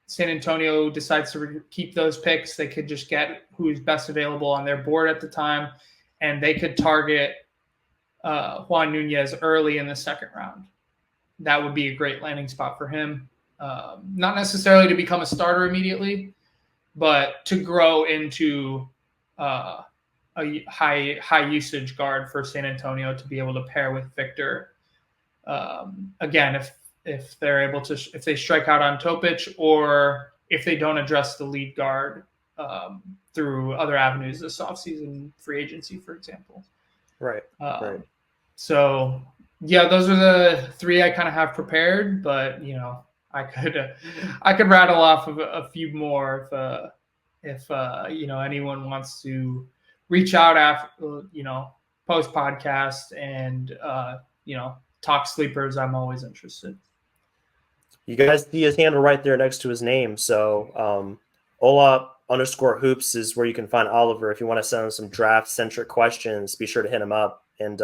Speaker 2: San Antonio decides to keep those picks, they could just get who's best available on their board at the time, and they could target Juan Nunez early in the second round. That would be a great landing spot for him. Not necessarily to become a starter immediately, but to grow into a high usage guard for San Antonio to be able to pair with Victor. Again, if they're able to, if they strike out on Topic, or if they don't address the lead guard through other avenues this offseason, free agency, for example.
Speaker 1: Right.
Speaker 2: So yeah, those are the three I kind of have prepared, but I could rattle off of a few more if anyone wants to reach out after post podcast and talk sleepers. I'm always interested.
Speaker 1: You guys see his handle right there next to his name. So Ola_hoops is where you can find Oliver. If you want to send him some draft centric questions, be sure to hit him up. And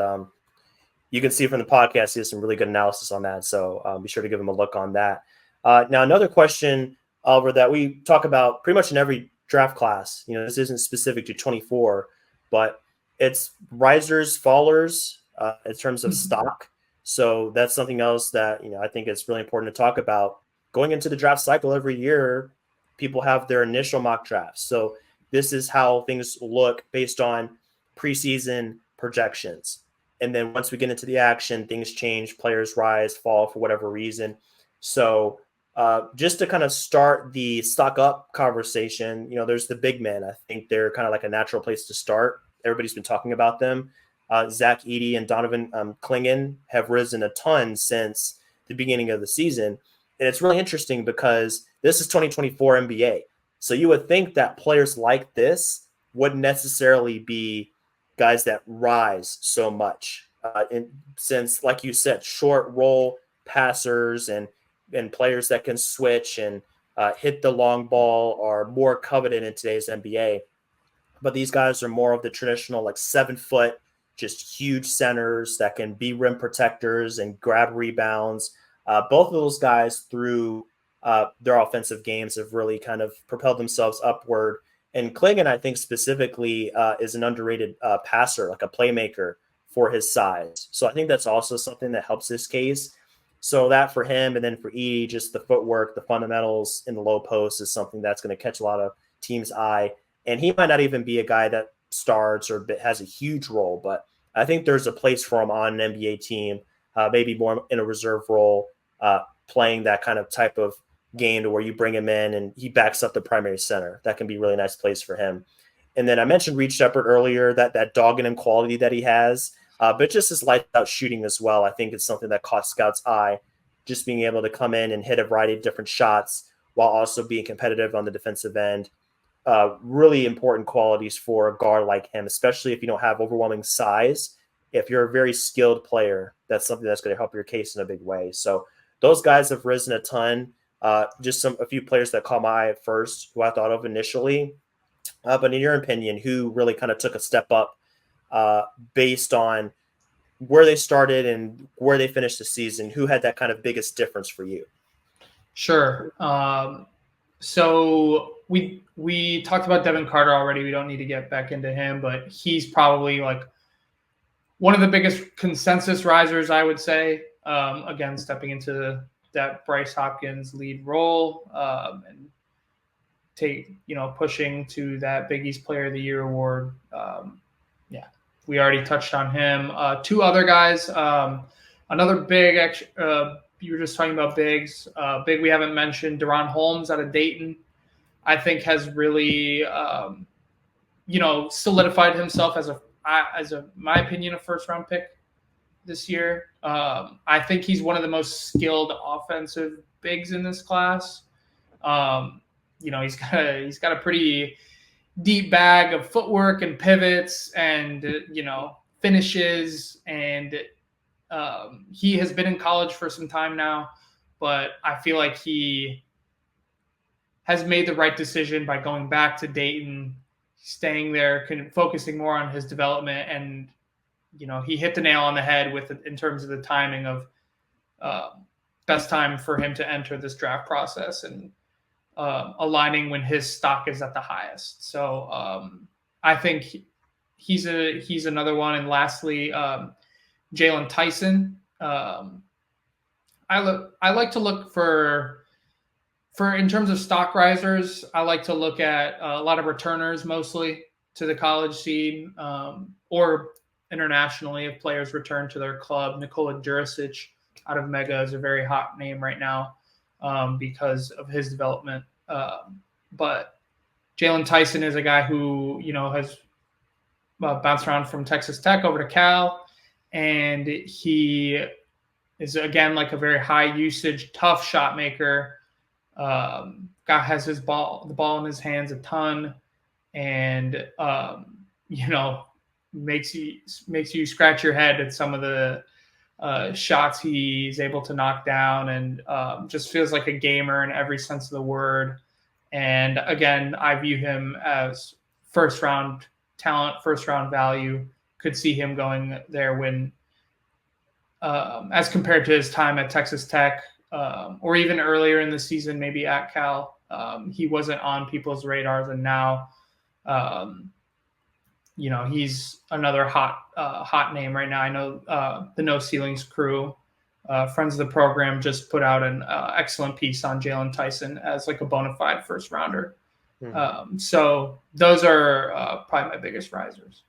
Speaker 1: you can see from the podcast, he has some really good analysis on that. So be sure to give him a look on that. Now, another question, Oliver, that we talk about pretty much in every draft class, this isn't specific to 24, but it's risers, fallers in terms of stock. So that's something else that, I think it's really important to talk about. Going into the draft cycle every year, people have their initial mock drafts. So this is how things look based on preseason projections. And then once we get into the action, things change, players rise, fall for whatever reason. So just to kind of start the stock up conversation, there's the big men. I think they're kind of like a natural place to start. Everybody's been talking about them. Zach Edey and Donovan Clingan have risen a ton since the beginning of the season. And it's really interesting because this is 2024 NBA. So you would think that players like this wouldn't necessarily be guys that rise so much. Since, like you said, short roll passers and players that can switch and hit the long ball are more coveted in today's NBA. But these guys are more of the traditional, like 7-foot, just huge centers that can be rim protectors and grab rebounds. Both of those guys through their offensive games have really kind of propelled themselves upward. And Clingan, I think specifically, is an underrated passer, like a playmaker for his size. So I think that's also something that helps this case. So that for him, and then for Edey, just the footwork, the fundamentals in the low post is something that's going to catch a lot of teams' eye. And he might not even be a guy that starts or has a huge role, but I think there's a place for him on an NBA team, maybe more in a reserve role, playing that kind of type of game to where you bring him in and he backs up the primary center. That can be a really nice place for him. And then I mentioned Reed Shepherd earlier, that dog in him quality that he has, but just his lights out shooting as well. I think it's something that caught scouts' eye, just being able to come in and hit a variety of different shots while also being competitive on the defensive end. Really important qualities for a guard like him, especially if you don't have overwhelming size if you're a very skilled player, that's something that's going to help your case in a big way. So those guys have risen a ton. Just a few players that caught my eye at first, who I thought of initially. But in your opinion, who really kind of took a step up based on where they started and where they finished the season? Who had that kind of biggest difference for you?
Speaker 2: Sure. So we talked about Devin Carter already. We don't need to get back into him, but he's probably like one of the biggest consensus risers, I would say. Again, stepping into that Bryce Hopkins lead role and pushing to that Big East Player of the Year award. We already touched on him. Two other guys. Another big. You were just talking about bigs. Big we haven't mentioned. Deron Holmes out of Dayton, I think has really, solidified himself as my opinion, a first round pick this year. I think he's one of the most skilled offensive bigs in this class. He's got a pretty deep bag of footwork and pivots and finishes, and he has been in college for some time now, but I feel like he has made the right decision by going back to Dayton, staying there, focusing more on his development, and he hit the nail on the head in terms of the timing of best time for him to enter this draft process and aligning when his stock is at the highest. So I think he's another one. And lastly, Jalen Tyson. I like to look for in terms of stock risers. I like to look at a lot of returners, mostly to the college scene or internationally if players return to their club. Nikola Jurisic out of Mega is a very hot name right now. Because of his development. But Jalen Tyson is a guy who, has bounced around from Texas Tech over to Cal. And he is, again, like a very high usage, tough shot maker. Guy has the ball in his hands a ton. And, makes you scratch your head at some of the shots he's able to knock down, and just feels like a gamer in every sense of the word. And again, I view him as first round talent, first round value. Could see him going there when, as compared to his time at Texas Tech, or even earlier in the season, maybe at Cal, he wasn't on people's radars, and now, he's another hot name right now. I know the No Ceilings crew, friends of the program, just put out an excellent piece on Jalen Tyson as like a bona fide first rounder. Mm-hmm. So those are probably my biggest risers.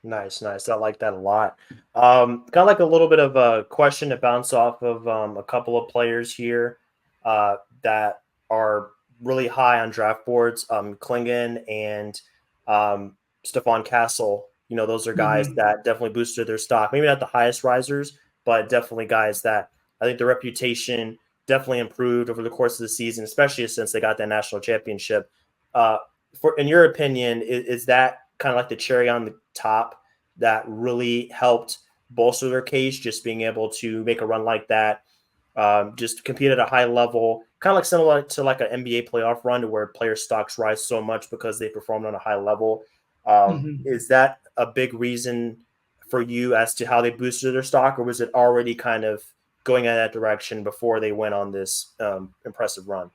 Speaker 1: Nice. I like that a lot. Kind of like a little bit of a question to bounce off of a couple of players here that are really high on draft boards. Klingon and Stephon Castle, those are guys mm-hmm. that definitely boosted their stock. Maybe not the highest risers, but definitely guys that I think the reputation definitely improved over the course of the season, especially since they got that national championship. In your opinion, is that kind of like the cherry on the top that really helped bolster their case, just being able to make a run like that, just compete at a high level, kind of like similar to like an NBA playoff run where player stocks rise so much because they performed on a high level? Mm-hmm. Is that a big reason for you as to how they boosted their stock, or was it already kind of going in that direction before they went on this impressive run?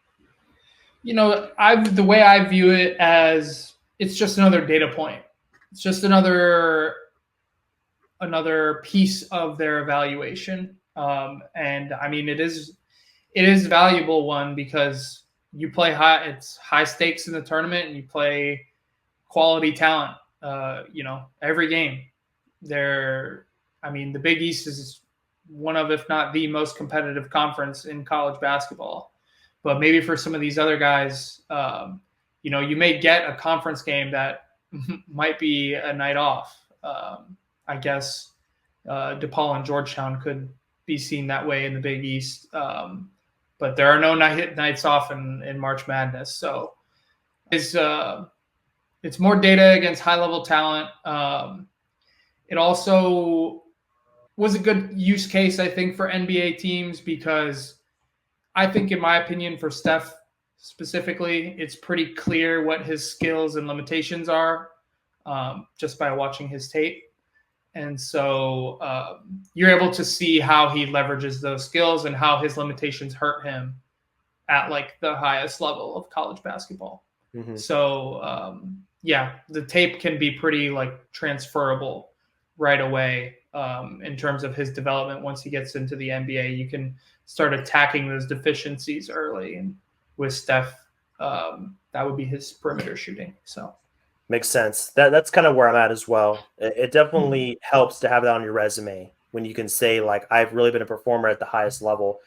Speaker 2: The way I view it as it's just another data point. It's just another piece of their evaluation. And I mean, it is a valuable one because you play high. It's high stakes in the tournament, and you play quality talent. Every game. The Big East is one of, if not the most competitive conference in college basketball. But maybe for some of these other guys, you may get a conference game that might be a night off. I guess DePaul and Georgetown could be seen that way in the Big East. But there are no nights off in March Madness. So it's more data against high-level talent. It also was a good use case, I think, for NBA teams, because I think, in my opinion, for Steph specifically, it's pretty clear what his skills and limitations are just by watching his tape. And so you're able to see how he leverages those skills and how his limitations hurt him at like the highest level of college basketball. Mm-hmm. So yeah, the tape can be pretty like transferable right away in terms of his development. Once he gets into the NBA, you can start attacking those deficiencies early. And with Steph, that would be his perimeter shooting. So
Speaker 1: makes sense. That's kind of where I'm at as well. It definitely helps to have that on your resume when you can say, like, I've really been a performer at the highest level.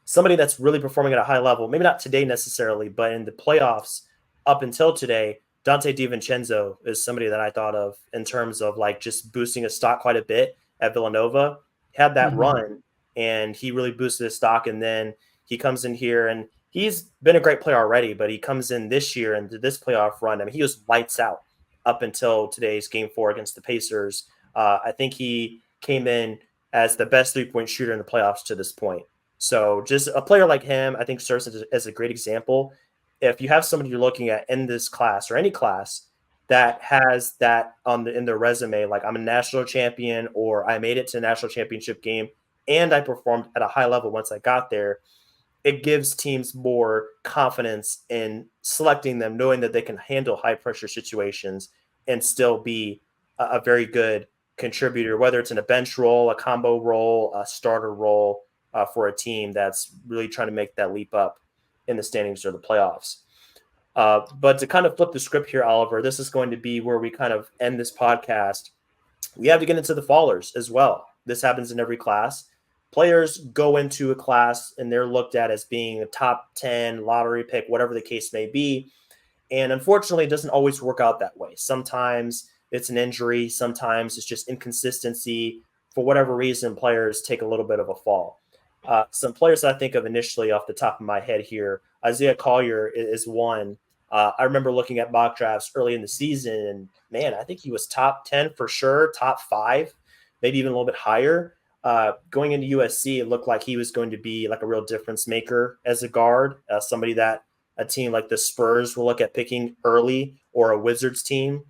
Speaker 1: Somebody that's really performing at a high level, maybe not today necessarily, but in the playoffs up until today, Dante DiVincenzo is somebody that I thought of in terms of like just boosting his stock quite a bit at Villanova. Had that run and he really boosted his stock. And then he comes in here and he's been a great player already, but he comes in this year and did this playoff run. I mean, he was lights out up until today's Game 4 against the Pacers. I think he came in as the best three-point shooter in the playoffs to this point. So just a player like him, I think, serves as a great example. If you have somebody you're looking at in this class or any class that has that in their resume, like I'm a national champion or I made it to a national championship game and I performed at a high level once I got there, it gives teams more confidence in selecting them, knowing that they can handle high pressure situations and still be a very good contributor, whether it's in a bench role, a combo role, a starter role for a team that's really trying to make that leap up in the standings or the playoffs. But to kind of flip the script here, Oliver, this is going to be where we kind of end this podcast. We have to get into the fallers as well. This happens in every class. Players go into a class and they're looked at as being a top 10 lottery pick, whatever the case may be. And unfortunately, it doesn't always work out that way. Sometimes it's an injury. Sometimes it's just inconsistency. For whatever reason, players take a little bit of a fall. Some players I think of initially off the top of my head here, Isaiah Collier is one. I remember looking at mock drafts early in the season, and man, I think he was top 10 for sure, top 5, maybe even a little bit higher. Going into USC, it looked like he was going to be like a real difference maker as a guard, somebody that a team like the Spurs will look at picking early or a Wizards team.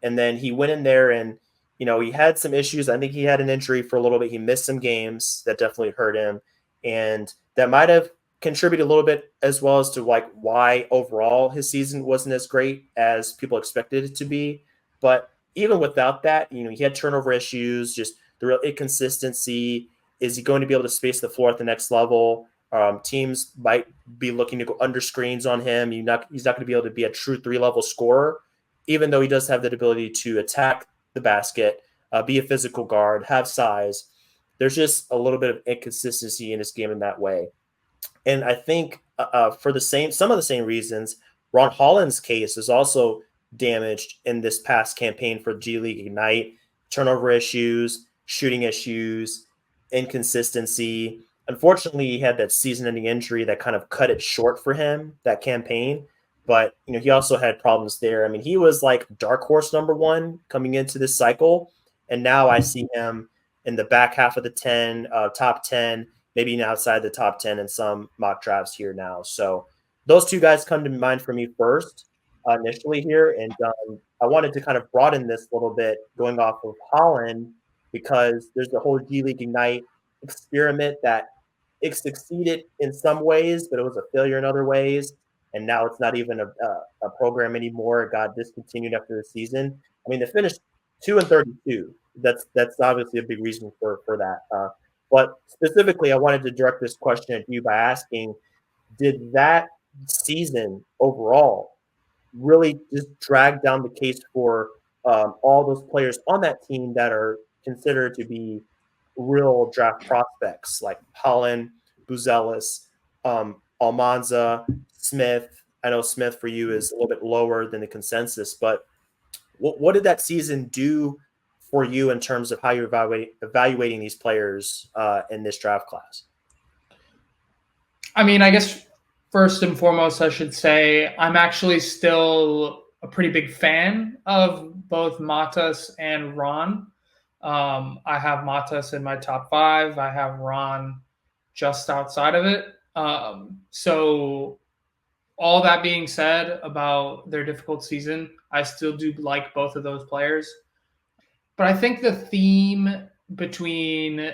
Speaker 1: And then he went in there and, you know, he had some issues. I think he had an injury for a little bit. He missed some games that definitely hurt him. And that might have contributed a little bit as well as to like why overall his season wasn't as great as people expected it to be. But even without that, you know, he had turnover issues, just the real inconsistency. Is he going to be able to space the floor at the next level? Teams might be looking to go under screens on him. He's not going to be able to be a true 3-level scorer, even though he does have the ability to attack the basket, be a physical guard, have size. There's just a little bit of inconsistency in his game in that way. And I think for some of the same reasons, Ron Holland's case is also damaged in this past campaign for G League Ignite. Turnover issues, shooting issues, inconsistency. Unfortunately, he had that season-ending injury that kind of cut it short for him, that campaign. But, you know, he also had problems there. I mean, he was like dark horse number 1 coming into this cycle. And now I see him in the back half of the top 10, maybe even outside the top 10 in some mock drafts here now. So those two guys come to mind for me first initially here. And I wanted to kind of broaden this a little bit going off of Holland, because there's the whole G League Ignite experiment that it succeeded in some ways, but it was a failure in other ways. And now it's not even a program anymore. It got discontinued after the season. I mean, they finished 2-32. That's obviously a big reason for that. But specifically, I wanted to direct this question at you by asking, did that season overall really just drag down the case for all those players on that team that are considered to be real draft prospects, like Holland, Buzelis, Almanza, Smith? I know Smith for you is a little bit lower than the consensus, but what did that season do for you in terms of how you're evaluating these players in this draft class?
Speaker 2: I mean, I guess first and foremost, I should say I'm actually still a pretty big fan of both Matas and Ron. I have Matas in my top 5. I have Ron just outside of it. So all that being said about their difficult season, I still do like both of those players. But I think the theme between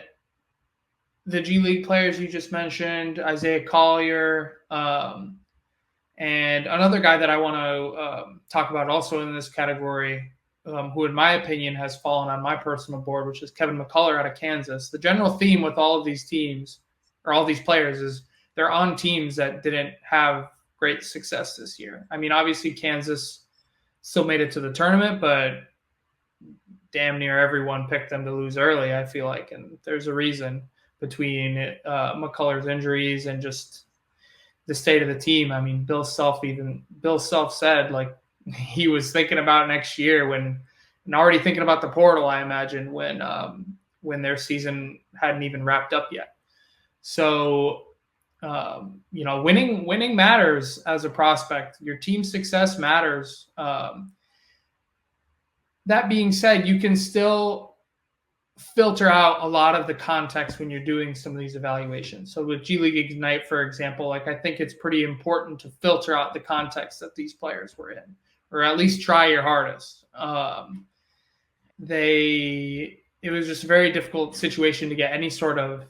Speaker 2: the G League players you just mentioned, Isaiah Collier, and another guy that I want to talk about also in this category, who in my opinion has fallen on my personal board, which is Kevin McCullough out of Kansas. The general theme with all of these teams or all these players is they're on teams that didn't have great success this year. I mean, obviously Kansas still made it to the tournament, but damn near everyone picked them to lose early, I feel like. And there's a reason between McCullough's injuries and just the state of the team. I mean, Bill Self said like he was thinking about next year and already thinking about the portal, I imagine, when their season hadn't even wrapped up yet. So winning matters as a prospect. Your team's success matters. That being said, you can still filter out a lot of the context when you're doing some of these evaluations. So with G League Ignite, for example, like I think it's pretty important to filter out the context that these players were in, or at least try your hardest. It was just a very difficult situation to get any sort of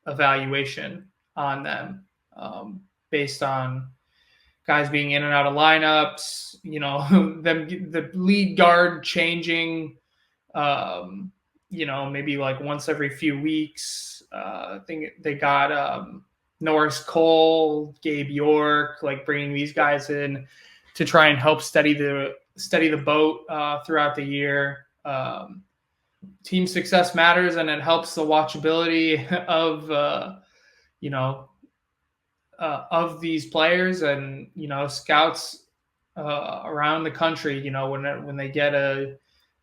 Speaker 2: evaluation on them, based on guys being in and out of lineups, the lead guard changing, maybe like once every few weeks. I think they got Norris Cole, Gabe York, like bringing these guys in to try and help steady the boat throughout the year. Team success matters, and it helps the watchability of these players, and scouts around the country. When they get a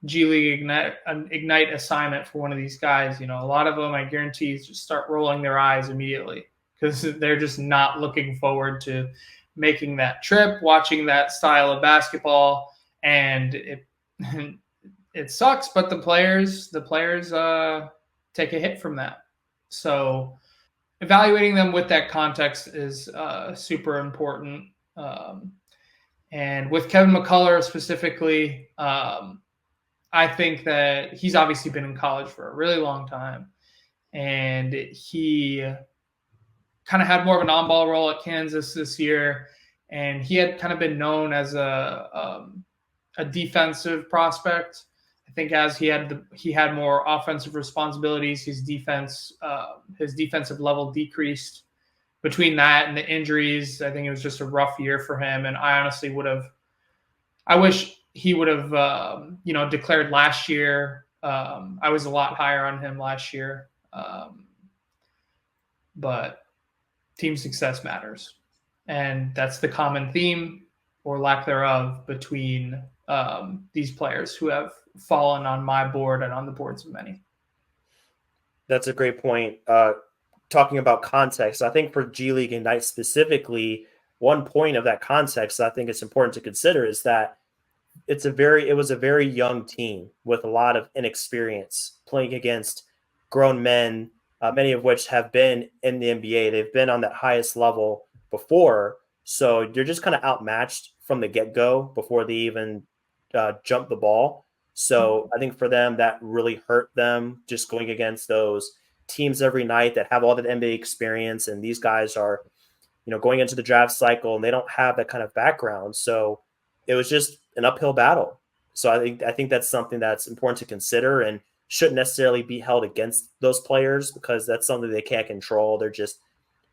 Speaker 2: G League Ignite assignment for one of these guys, a lot of them, I guarantee, just start rolling their eyes immediately because they're just not looking forward to making that trip, watching that style of basketball, and it sucks. But the players take a hit from that. So evaluating them with that context is super important. And with Kevin McCullough specifically, I think that he's obviously been in college for a really long time, and he kind of had more of an on-ball role at Kansas this year, and he had kind of been known as a defensive prospect. I think as he had more offensive responsibilities, his defensive level decreased. Between that and the injuries, I think it was just a rough year for him, and I honestly I wish he would have, declared last year. I was a lot higher on him last year, but team success matters, and that's the common theme or lack thereof between these players who have fallen on my board and on the boards of many.
Speaker 1: That's a great point. Talking about context, I think for G League Ignite specifically, one point of that context I think it's important to consider is that it was a very young team with a lot of inexperience playing against grown men, many of which have been in the NBA. They've been on that highest level before. So they're just kind of outmatched from the get-go before they even jump the ball. So I think for them, that really hurt them, just going against those teams every night that have all that NBA experience. And these guys are, going into the draft cycle and they don't have that kind of background. So it was just an uphill battle. So I think that's something that's important to consider and shouldn't necessarily be held against those players because that's something they can't control. They're just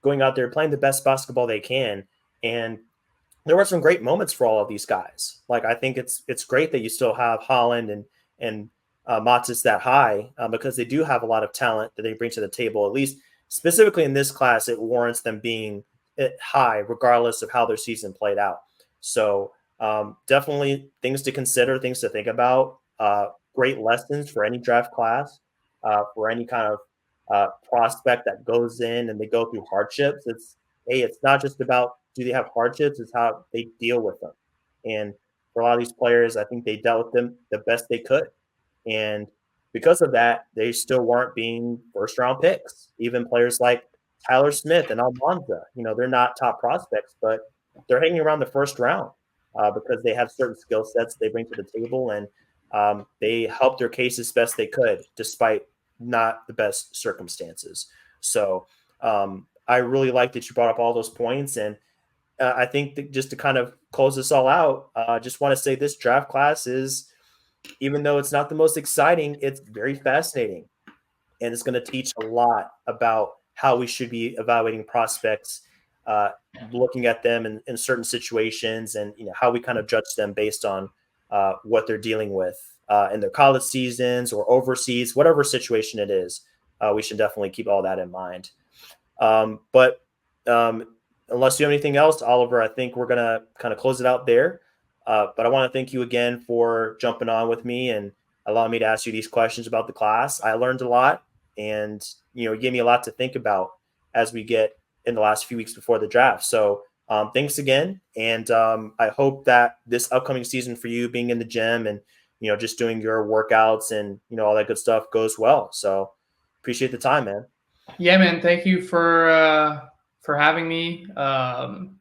Speaker 1: going out there playing the best basketball they can. And there were some great moments for all of these guys. Like, I think it's great that you still have Holland and Matis that high because they do have a lot of talent that they bring to the table. At least specifically in this class, it warrants them being high regardless of how their season played out. So definitely things to consider, things to think about. Great lessons for any draft class, for any kind of prospect that goes in and they go through hardships. It's not just about do they have hardships, it's how they deal with them. And for a lot of these players, I think they dealt with them the best they could. And because of that, they still weren't being first round picks. Even players like Tyler Smith and Almanza, they're not top prospects, but they're hanging around the first round because they have certain skill sets they bring to the table, and they helped their case as best they could, despite not the best circumstances. So I really like that you brought up all those points. And I think that just to kind of close this all out, I just want to say this draft class is, even though it's not the most exciting, it's very fascinating. And it's going to teach a lot about how we should be evaluating prospects, looking at them in certain situations, and how we kind of judge them based on what they're dealing with in their college seasons or overseas, whatever situation it is. We should definitely keep all that in mind. But unless you have anything else, Oliver, I think we're going to kind of close it out there. But I want to thank you again for jumping on with me and allowing me to ask you these questions about the class. I learned a lot, and it gave me a lot to think about as we get in the last few weeks before the draft. So thanks again. And I hope that this upcoming season for you, being in the gym and just doing your workouts and all that good stuff, goes well. So appreciate the time, man.
Speaker 2: Yeah, man. Thank you for having me.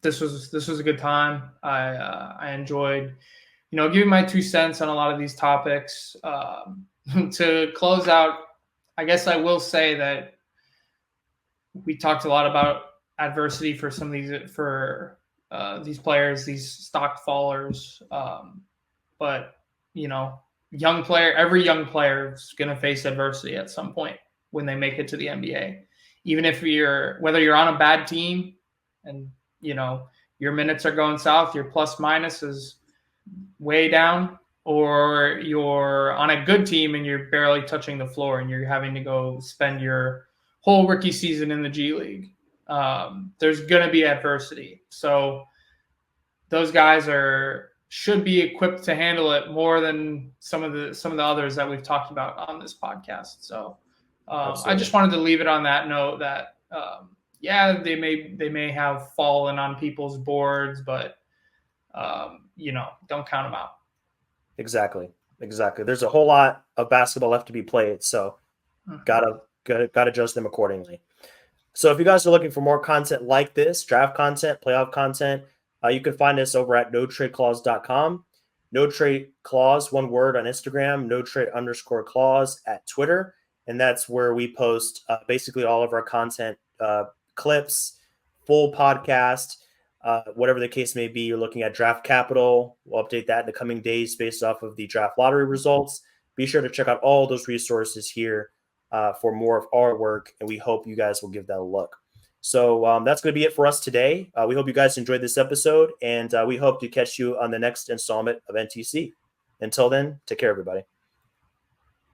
Speaker 2: This was a good time. I enjoyed, giving my 2 cents on a lot of these topics. To close out, I guess I will say that we talked a lot about adversity for some of these players, these stock fallers. But every young player is going to face adversity at some point when they make it to the NBA. Even if whether you're on a bad team and your minutes are going south, your plus minus is way down, or you're on a good team and you're barely touching the floor and you're having to go spend your whole rookie season in the G League. There's going to be adversity. So those guys should be equipped to handle it more than some of the others that we've talked about on this podcast. So I just wanted to leave it on that note that they may have fallen on people's boards, but don't count them out.
Speaker 1: Exactly. There's a whole lot of basketball left to be played, so gotta judge them accordingly. So if you guys are looking for more content like this, draft content, playoff content, you can find us over at notradeclause.com. No Trade Clause, one word, on Instagram, notrade_clause at Twitter. And that's where we post basically all of our content, clips, full podcast, whatever the case may be. You're looking at draft capital. We'll update that in the coming days based off of the draft lottery results. Be sure to check out all those resources here for more of our work, and we hope you guys will give that a look. So that's going to be it for us today. We hope you guys enjoyed this episode, and we hope to catch you on the next installment of NTC. Until then, take care, everybody.